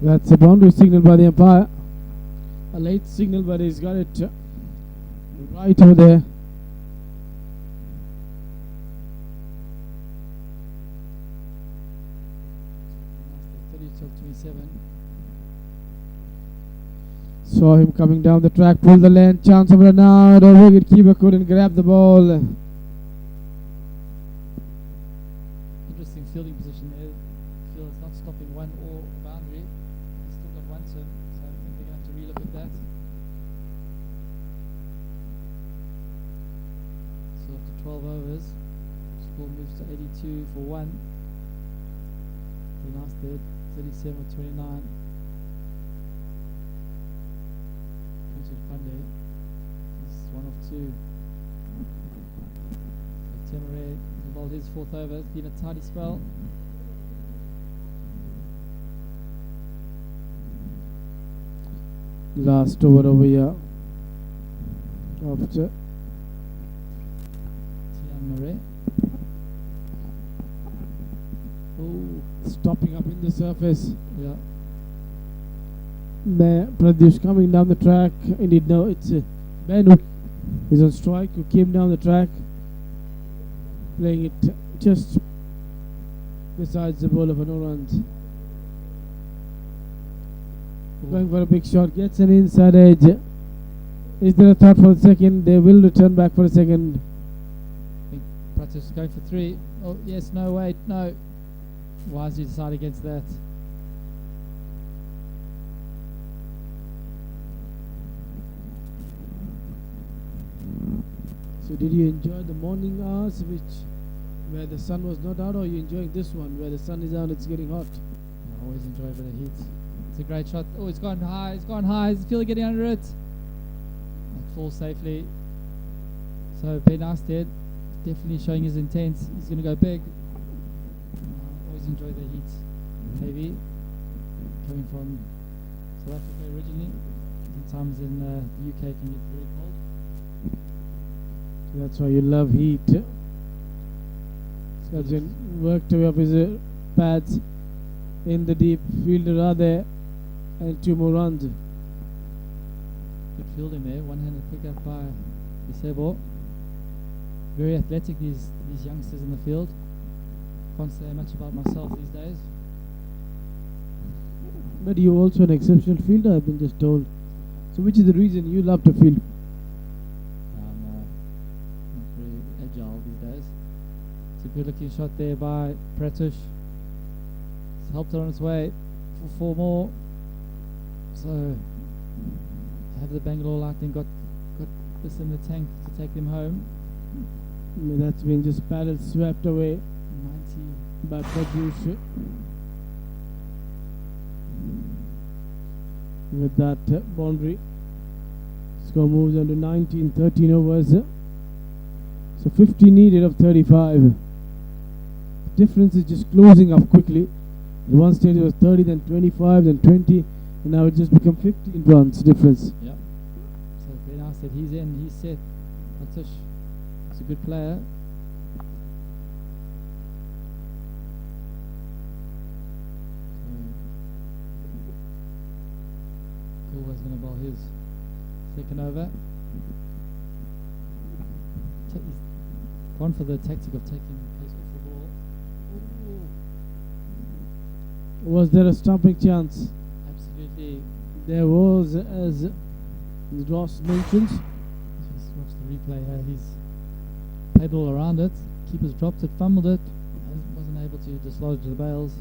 That's a boundary signal by the umpire. A late signal, but he's got it right over there. Saw him coming down the track, pulled the length, chance of run out. The wicket keeper couldn't grab the ball. Interesting fielding position there. Fielder's not stopping one or boundary. He's still got one turn, so I think they're going to have to relook at that. So after 12 overs, score moves to 82 for one. The last there, 37 or 29. Pandey. He's one of two. Temere bowled his fourth over. It's been a tidy spell. Last over here. After Murray. Oh, stopping up in the surface. yeah. Pradesh coming down the track. Indeed, no, it's Ben who is on strike, who came down the track, playing it just besides the bowler for no runs. Going for a big shot, gets an inside edge. Is there a thought for the second? They will return back for a second. I think Pradesh is going for three. Oh, yes, no, wait, no. Why does he decide against that? So did you enjoy the morning hours where the sun was not out, or are you enjoying this one where the sun is out and it's getting hot? I always enjoy a bit of heat. It's a great shot. Oh, it's gone high, Is the fielder getting under it? It falls safely. So Ben Arstead definitely showing his intent. He's going to go big. Always enjoy the heat. Heavy. Coming from South Africa originally. Sometimes in the UK can get very cold. That's why you love heat. Sachin worked away up his pads in the deep. Fielder are there, and 2 more runs. Good fielding there. One-handed pick up by Isebo. Very athletic, these youngsters in the field. Can't say much about myself these days. But you're also an exceptional fielder, I've been just told. So which is the reason you love to field? Not very agile these days. It's a good looking shot there by Pratush. It's helped it on its way for 4 more. So have the Bangalore Lightning got this in the tank to take them home? That's been just paddled, swept away 90. by Pradesh. With that boundary, score moves on to 19, 13 overs. So 50 needed of 35. The difference is just closing up quickly. At one stage it was 30, then 25, then 20, and now it just become 15 runs difference. Yep. So Ben Arstead, he's in, he's set. Pratush is a good player. Always going to bowl his second over. He's gone for the tactic of taking pace off the ball. Ooh. Was there a stumping chance? Absolutely. There was, as Ross mentions. Just watch the replay here. He's played all around it. Keeper's dropped it, fumbled it, and wasn't able to dislodge the bails.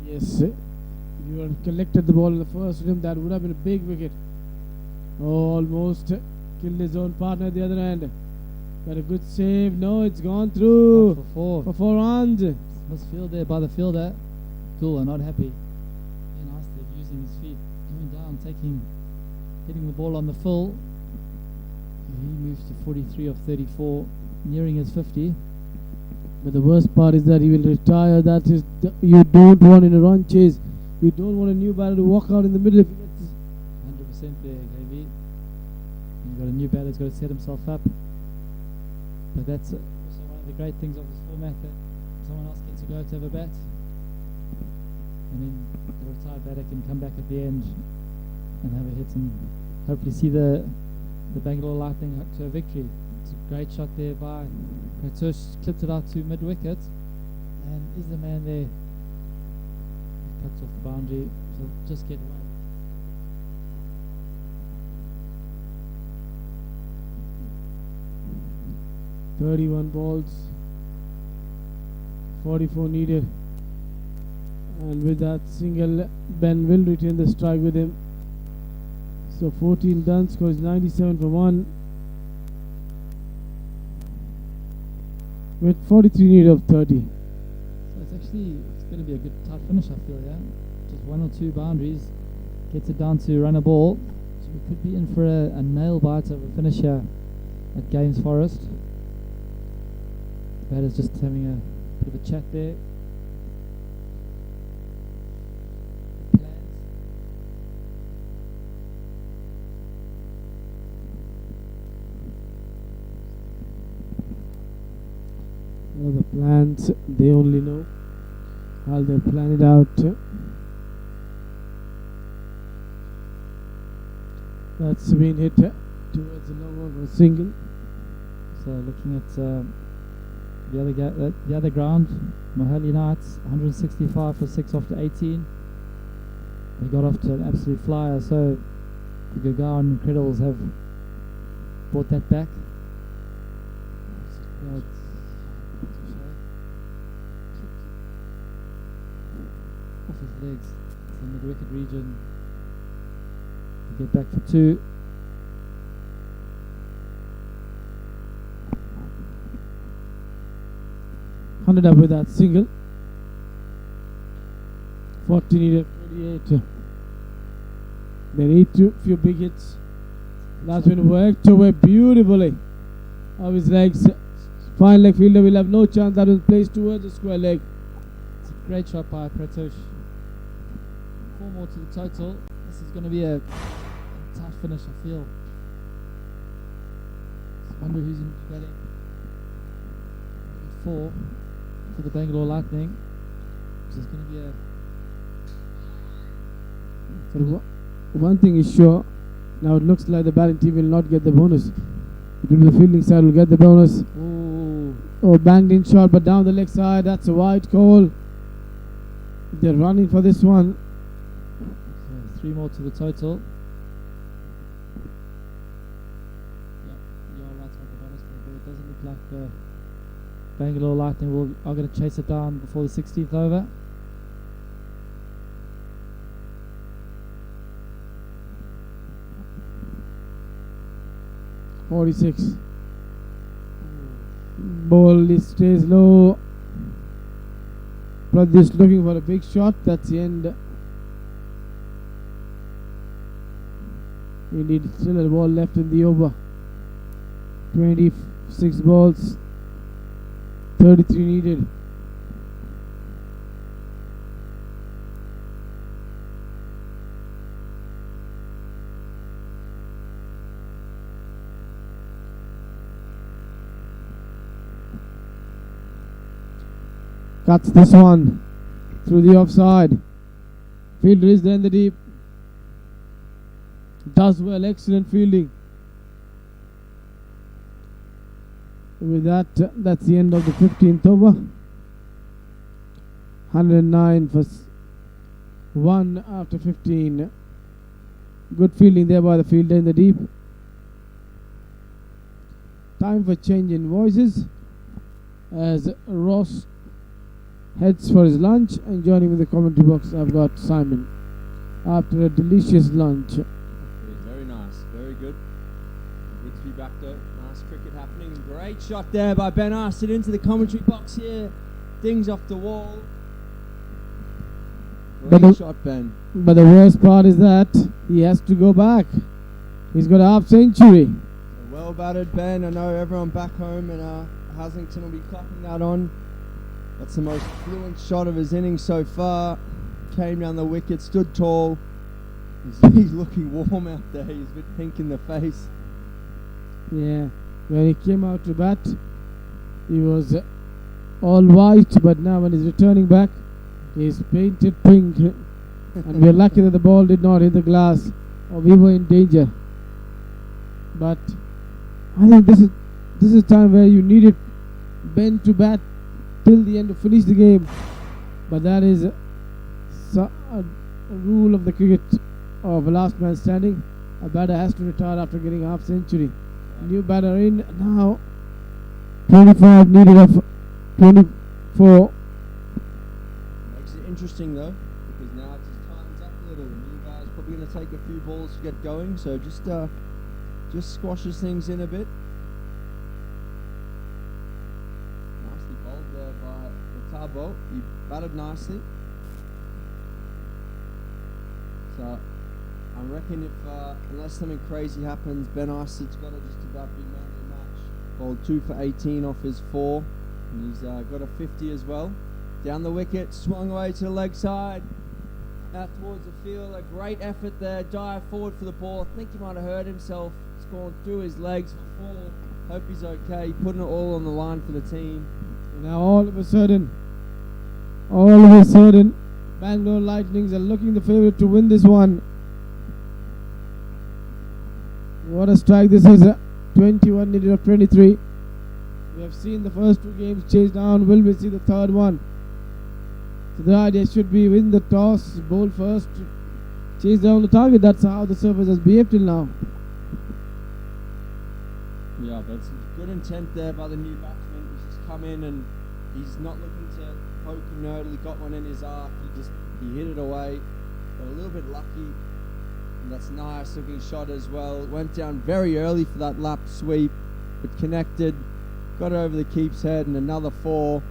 Yes, you are and collected the ball in the first rim. That would have been a big wicket. Oh, almost killed his own partner at the other end. Got a good save. No, it's gone through. Out for 4. For 4 runs. Misfield there by the fielder. Cool, not happy. Very nice there, using his feet, going down, hitting the ball on the full. He moves to 43 of 34, nearing his 50. But the worst part is that he will retire. That is, you don't want in a run chase. You don't want a new batter to walk out in the middle if he gets 100% there, KB. You've got a new batter who's got to set himself up. But that's also one of the great things of this format, that someone else gets to go to have a bat. And then the retired batter can come back at the end and have a hit and hopefully see the Bangalore Lightning to a victory. It's a great shot there by Pratush, clipped it out to mid-wicket, and is the man there. Cuts off the boundary, so just get one. it. 31 balls. 44 needed. And with that single, Ben will retain the strike with him. So 14 done, scores 97 for 1. With 43 needed of 30. So it's going to be a good tight finish, I feel, yeah. Just 1 or 2 boundaries, gets it down to run a ball. So we could be in for a nail bite of a finish here at Games Forest. The batter's just having a bit of a chat there. The plans, they only know how they plan it out. That's been hit towards the long one for a single. So looking at the other ground, Mohali Knights 165 for 6 after 18. They got off to an absolute flyer, so the Gagawan Incredibles have brought that back. Off his legs from the wicket region. Get back for 2. Hundred up with that single. 40 needed 28. They need to few big hits. That's been worked away beautifully. Of his legs. Fine leg fielder will have no chance. That will place towards the square leg. It's a great shot by Pratush. 4 more to the total. This is going to be a tough finish, I feel. I wonder who's in batting. 4 for the Bangalore Lightning. This is going to be a... But one thing is sure. Now it looks like the batting team will not get the bonus. It will be the fielding side will get the bonus. Ooh. Oh, banged in shot, but down the leg side. That's a wide call. They're running for this one. So 3 more to the total. Yep, you're right about the bonus, but it doesn't look like the Bangalore Lightning are going to chase it down before the 16th over. .46. Ball stays low. Pradesh looking for a big shot. That's the end. Indeed, still a ball left in the over. 26 balls. 33 needed. Cuts this one through the offside. Fielder is there in the deep. Does well, excellent fielding. With that, that's the end of the 15th over. 109 for 1 after 15. Good fielding there by the fielder in the deep. Time for change in voices as Ross heads for his lunch, and joining with the commentary box I've got Simon. after a delicious lunch. Very nice, very good. Good to be back though. Nice cricket happening. Great shot there by Ben Arsid into the commentary box here. Dings off the wall. But Great shot, Ben. But the worst part is that he has to go back. He's got a half century. Well batted, Ben. I know everyone back home in Haslington will be clapping that on. That's the most fluent shot of his innings so far. Came down the wicket, stood tall. He's looking warm out there. He's a bit pink in the face. Yeah, when he came out to bat, he was all white, but now when he's returning back, he's painted pink. And we're lucky that the ball did not hit the glass, or we were in danger. But I think this is a time where you needed Ben to bat till the end to finish the game. But that is a rule of the cricket of last man standing. A batter has to retire after getting a half century. New batter in now. 25 needed of 24. Makes it interesting though, because now it just tightens up a little. The new guy's probably going to take a few balls to get going, so just squashes things in a bit. Nicely bowled there by Tabo. He batted nicely. So I reckon if unless something crazy happens, Ben Isid's got to just about be man of the match. Bowled 2 for 18 off his 4, and he's got a 50 as well. Down the wicket, swung away to the leg side, out towards the field. A great effort there, dive forward for the ball. I think he might have hurt himself. It's gone through his legs for 4. Hope he's okay, putting it all on the line for the team. And now all of a sudden, Bangalore Lightnings are looking the favourite to win this one. What a strike this is. 21 needed of 23. We have seen the first 2 games chase down. Will we see the third one? So the idea should be win the toss, bowl first, chase down the target. That's how the surface has behaved till now. Yeah, but it's good intent there by the new batsman. He's just come in and he's not looking to poke and nerdle. He got one in his arc. He hit it away. Got a little bit lucky. And that's nice looking shot as well. Went down very early for that lap sweep, but connected. Got it over the keeper's head and another 4.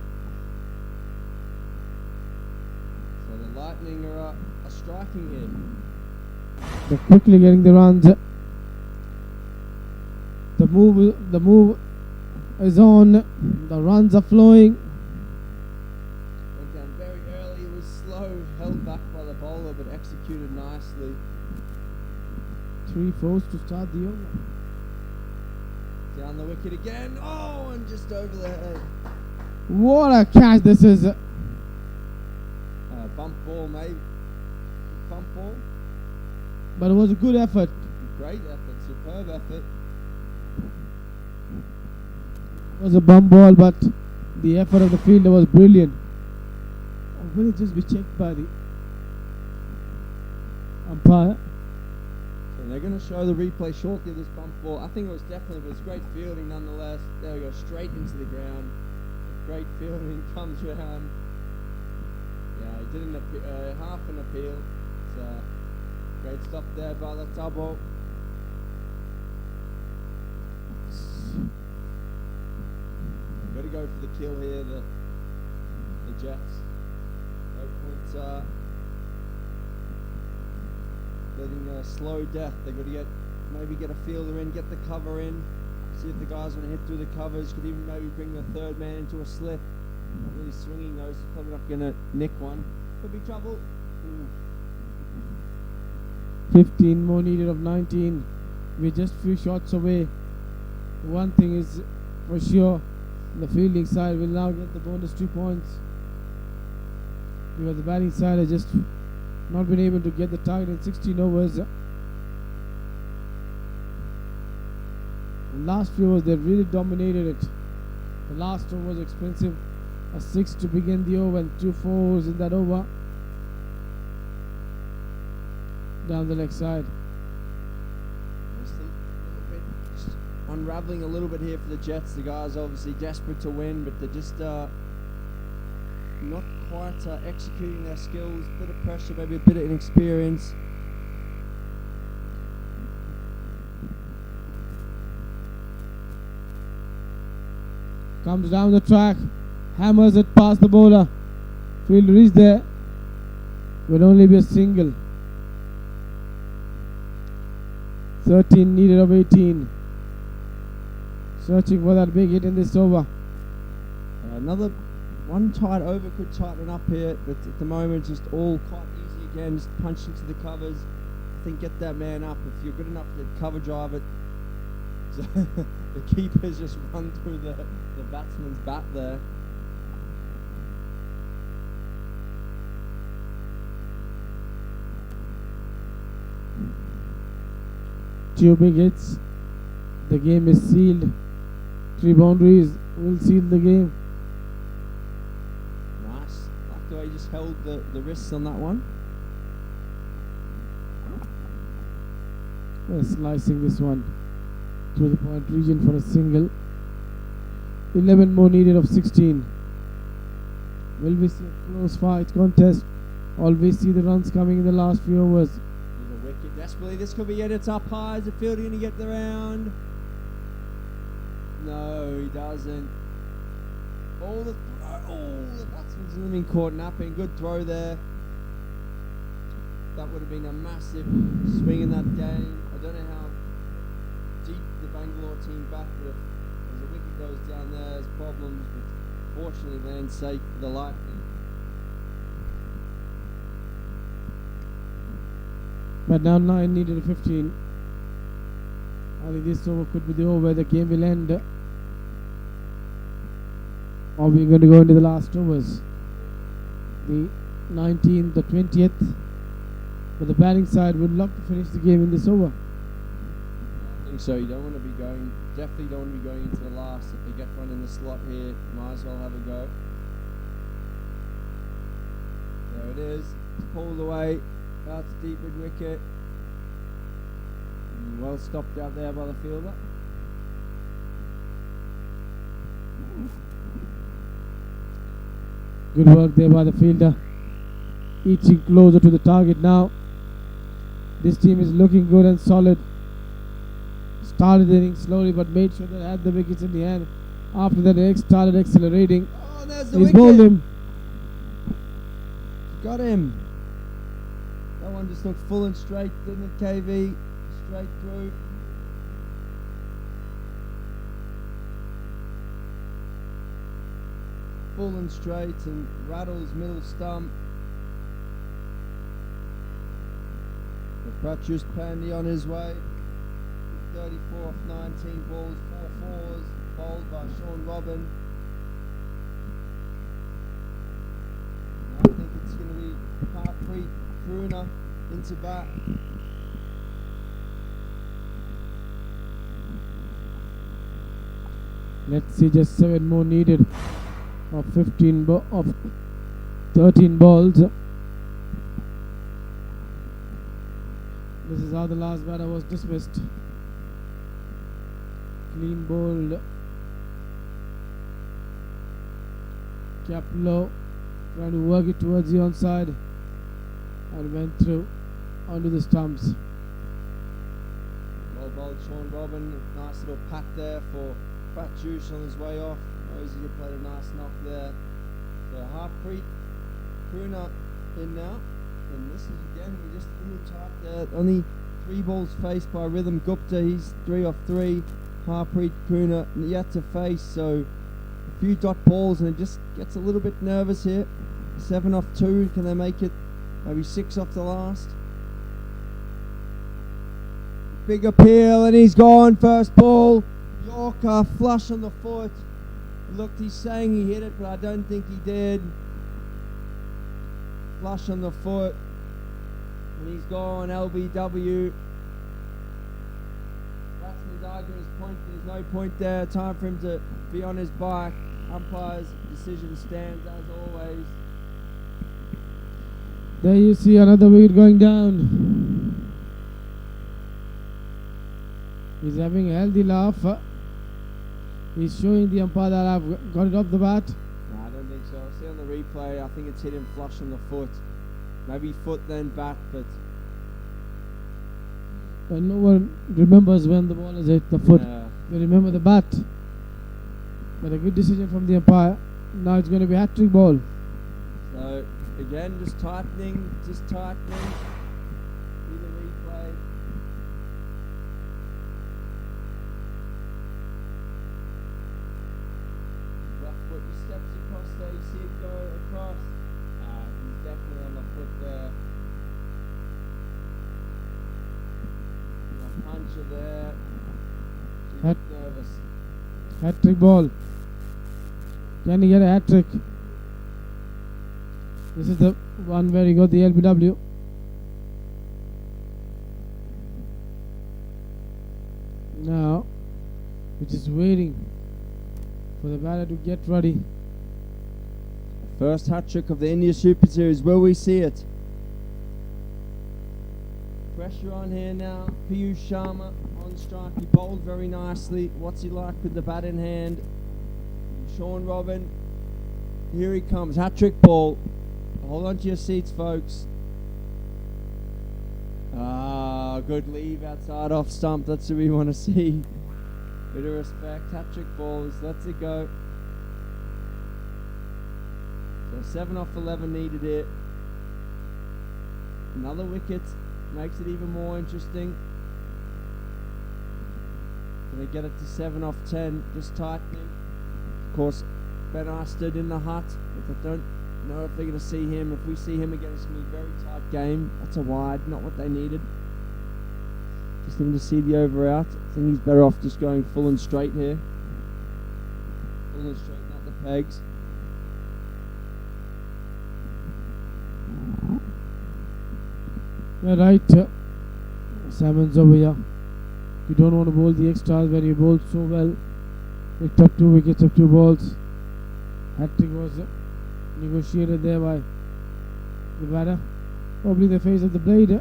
So the Lightning are striking here. They're quickly getting the runs. The move is on. The runs are flowing. Went down very early. It was slow, held back by the bowler, but executed nicely. 3 fours to start the over. Down the wicket again. Oh, and just over the head. What a catch this is. Bump ball, maybe. Bump ball. But it was a good effort. Great effort. Superb effort. It was a bum ball, but the effort of the fielder was brilliant. Or will it just be checked by the umpire? So they're going to show the replay shortly of this bump ball. I think it was great fielding nonetheless. There we go, straight into the ground. Great fielding, comes round. Yeah, he did half an appeal. It's great stuff there by the Tabo. Got to go for the kill here, the Jets. No point letting a slow death. They've got to maybe get a fielder in, get the cover in, see if the guys want to hit through the covers. Could even maybe bring the third man into a slip. Not really swinging those, probably not going to nick one. Could be trouble. 15 more needed of 19. We're just a few shots away. One thing is for sure, the fielding side will now get the bonus 2 points, because the batting side has just not been able to get the target in 16 overs. The last few overs they really dominated it. The last over was expensive. A 6 to begin the over and 2 4s in that over. Down the leg side. Just a little bit, just unraveling a little bit here for the Jets. The guys obviously desperate to win, but they're just not quite executing their skills. Bit of pressure, maybe a bit of inexperience. Comes down the track, hammers it past the bowler. Fielder is there. Will only be a single. 13 needed of 18. Searching for that big hit in this over. Another one tight over could tighten up here, but at the moment just all quite easy again. Just punch into the covers. I think get that man up. If you're good enough to cover drive it. So the keeper's just run through the batsman's bat there. Joburg hits. The game is sealed. 3 boundaries will seal the game. Nice. Like the way he just held the wrists on that one. Slicing this one through the point region for a single. 11 more needed of 16. Will we see a close fight contest? Always see the runs coming in the last few overs. There's a wicket desperately. This could be it. It's up high. Is the fielder going to get the round? No, he doesn't. The batsman's been caught napping. Good throw there. That would have been a massive swing in that game. I don't know how deep the Bangalore team bat, but if the wicket goes down there, there's problems. But fortunately, lands safe for the Lightning. But now 9 needed of 15. I think this over could be the over where the game will end. Or we're going to go into the last overs. The 19th, the 20th. But the batting side would love to finish the game in this over. I think so. You don't want to be going, definitely don't want to be going into the last. If they get one in the slot here, might as well have a go. There it is. It's pulled away. Out to deep mid wicket. Well stopped out there by the fielder. Good work there by the fielder. Eaching closer to the target now. This team is looking good and solid. Started the inning slowly but made sure they had the wickets in the hand. After that they started accelerating. Oh, there's the He's wicket. bowled him. Got him. That one just looked full and straight, didn't it, KV? Straight through. Full and straight and rattles middle stump. The Pratyush Pandey on his way. 34 off 19 balls, 4 fours, bowled by Sean Robin. I think it's going to be Harpreet Kruna into bat. Let's see, just 7 more needed of 13 balls. This is how the last batter was dismissed. Clean bowled. Kept low, trying to work it towards the onside, and went through onto the stumps. Well bowled Sean Robin, nice little pat there for Pratyush on his way off. Knows he played a nice knock there. So Harpreet Kruna in now. And this is again, we just a little tight there. Only 3 balls faced by Rhythm Gupta. He's 3 off 3. Harpreet Kruna yet to face. So a few dot balls and it just gets a little bit nervous here. 7 off 2. Can they make it? Maybe 6 off the last. Big appeal and he's gone. First ball. Yorker flush on the foot. Looked, he's saying he hit it, but I don't think he did. Flush on the foot. And he's gone. LBW. Batsman's arguing his point, but there's no point there. Time for him to be on his bike. Umpire's decision stands as always. There you see another wicket going down. He's having a healthy laugh. He's showing the umpire that I've got it off the bat. No, I don't think so. I'll see on the replay. I think it's hit him flush on the foot. Maybe foot then bat, but no one remembers when the ball is hit the foot. yeah. They remember the bat. But a good decision from the umpire. Now it's going to be hat-trick ball. So again, just tightening. See the replay. Left foot, he steps across there. You see it go across. He's definitely on the foot there. A puncher there. He's Hat- nervous. Hat-trick ball. Can he get a hat-trick? This is the one where he got the LBW. Now, we're just waiting for the batter to get ready. First hat trick of the India Super Series. Will we see it? Pressure on here now. Piyush Sharma on strike. He bowled very nicely. What's he like with the bat in hand? Sean Robin. Here he comes. Hat trick ball. Hold on to your seats, folks. Good leave outside off stump. That's what we want to see. Bit of respect. Hat trick balls. Let's it go. So 7 off 11 needed here. Another wicket. Makes it even more interesting. Gonna get it to 7 off 10. Just tightening. Of course, Ben stood in the hut. If I don't know if they're going to see him. If we see him again, it's going to be a very tight game. That's a wide, not what they needed. Just looking to see the over out. I think he's better off just going full and straight here. Full and straight, not the pegs. Yeah, right. Salmon's over here. You don't want to bowl the extras when you bowl so well. Picked up 2 wickets of 2 balls. Hat-trick was negotiated there by the batter. Probably the face of the blade.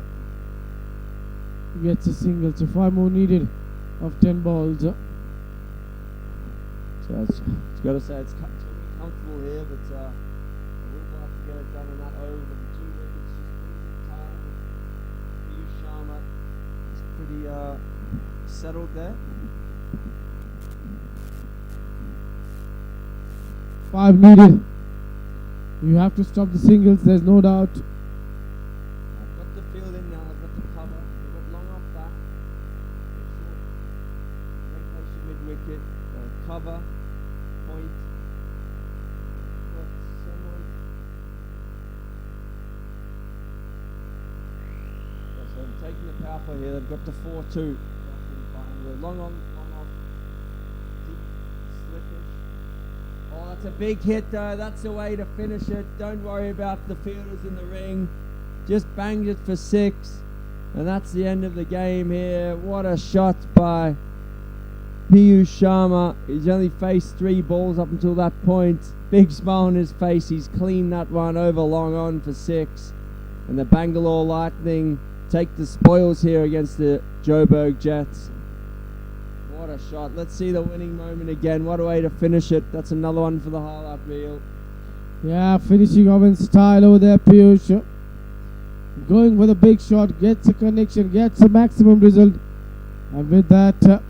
Gets a single. So 5 more needed of 10 balls. So it's got to say it's comfortable here, but I would like to get it done in that over. The 2 wickets just brings it tight. Piyush Sharma is pretty settled there. 5 needed. You have to stop the singles, there's no doubt. I've got the field in now, I've got the cover, I've got long off back. Regulation mid-wicket, cover, point. Got someone. Yeah, so they're taking the power play here, they've got the 4-2. Long on, long off. Deep slippage. Oh, that's a big hit though. That's the way to finish it. Don't worry about the fielders in the ring. Just banged it for 6. And that's the end of the game here. What a shot by Piyush Sharma. He's only faced 3 balls up until that point. Big smile on his face. He's cleaned that one over long on for 6. And the Bangalore Lightning take the spoils here against the Joburg Jets. What a shot. Let's see the winning moment again. What a way to finish it. That's another one for the highlight reel. Yeah, finishing off in style over there, Piyush. Going for the big shot, gets a connection, gets a maximum result. And with that,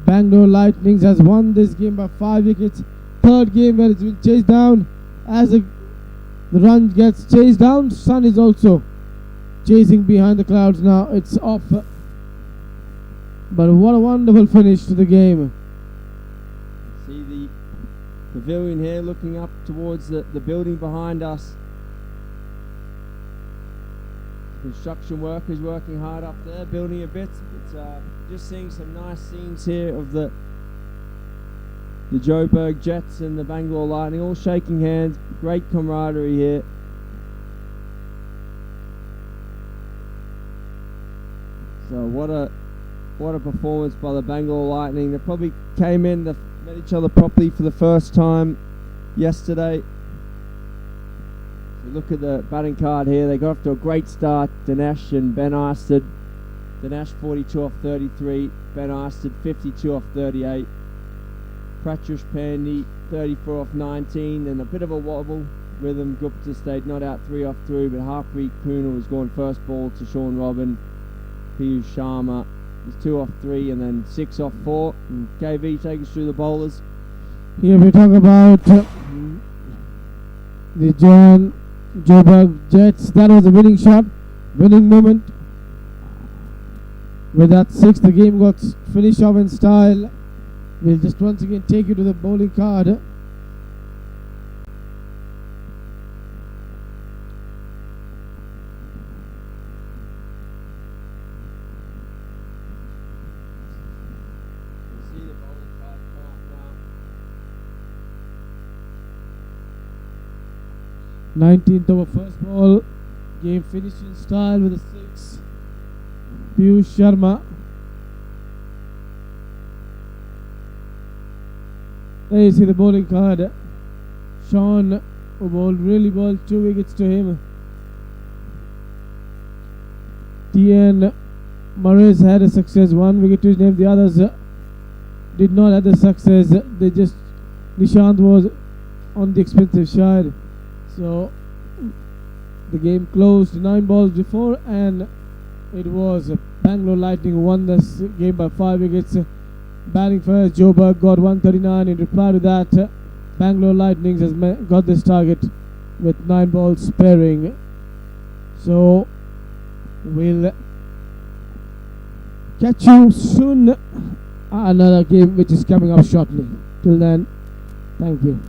Bangalore Lightnings has won this game by 5 wickets. Third game where it's been chased down. As the run gets chased down, Sun is also chasing behind the clouds now. It's off. But what a wonderful finish to the game. See the pavilion here looking up towards the building behind us. Construction workers working hard up there, building a bit. But just seeing some nice scenes here of the Joburg Jets and the Bangalore Lightning all shaking hands. Great camaraderie here. So what a performance by the Bangalore Lightning. They probably came in, they met each other properly for the first time yesterday. If you look at the batting card here, they got off to a great start. Dinesh and Ben Arsted. Dinesh 42 off 33, Ben Arsted 52 off 38. Pratyush Pandey 34 off 19, and a bit of a wobble. Rhythm Gupta stayed not out 3 off 3, but Harpreet Kunal was going first ball to Sean Robin. Piyush Sharma was 2 off 3 and then 6 off 4. And KV take us through the bowlers. Here we talk about the Joburg Jets. That was a winning shot, winning moment. With that six, the game got finished off in style. We'll just once again take you to the bowling card. See the bowling card come up now. 19th over first ball. Game finished in style with a six. Piyush Sharma. There you see the bowling card. Sean, who really bowled 2 wickets to him. TN Murray's had a success, 1 wicket to his name. The others did not have the success. Nishant was on the expensive side. So the game closed 9 balls before, and it was Bangalore Lightning who won this game by 5 wickets. Batting first, Joburg got 139. In reply to that, Bangalore Lightning has got this target with 9 balls sparing. So we'll catch you soon. Another game which is coming up shortly. Till then, thank you.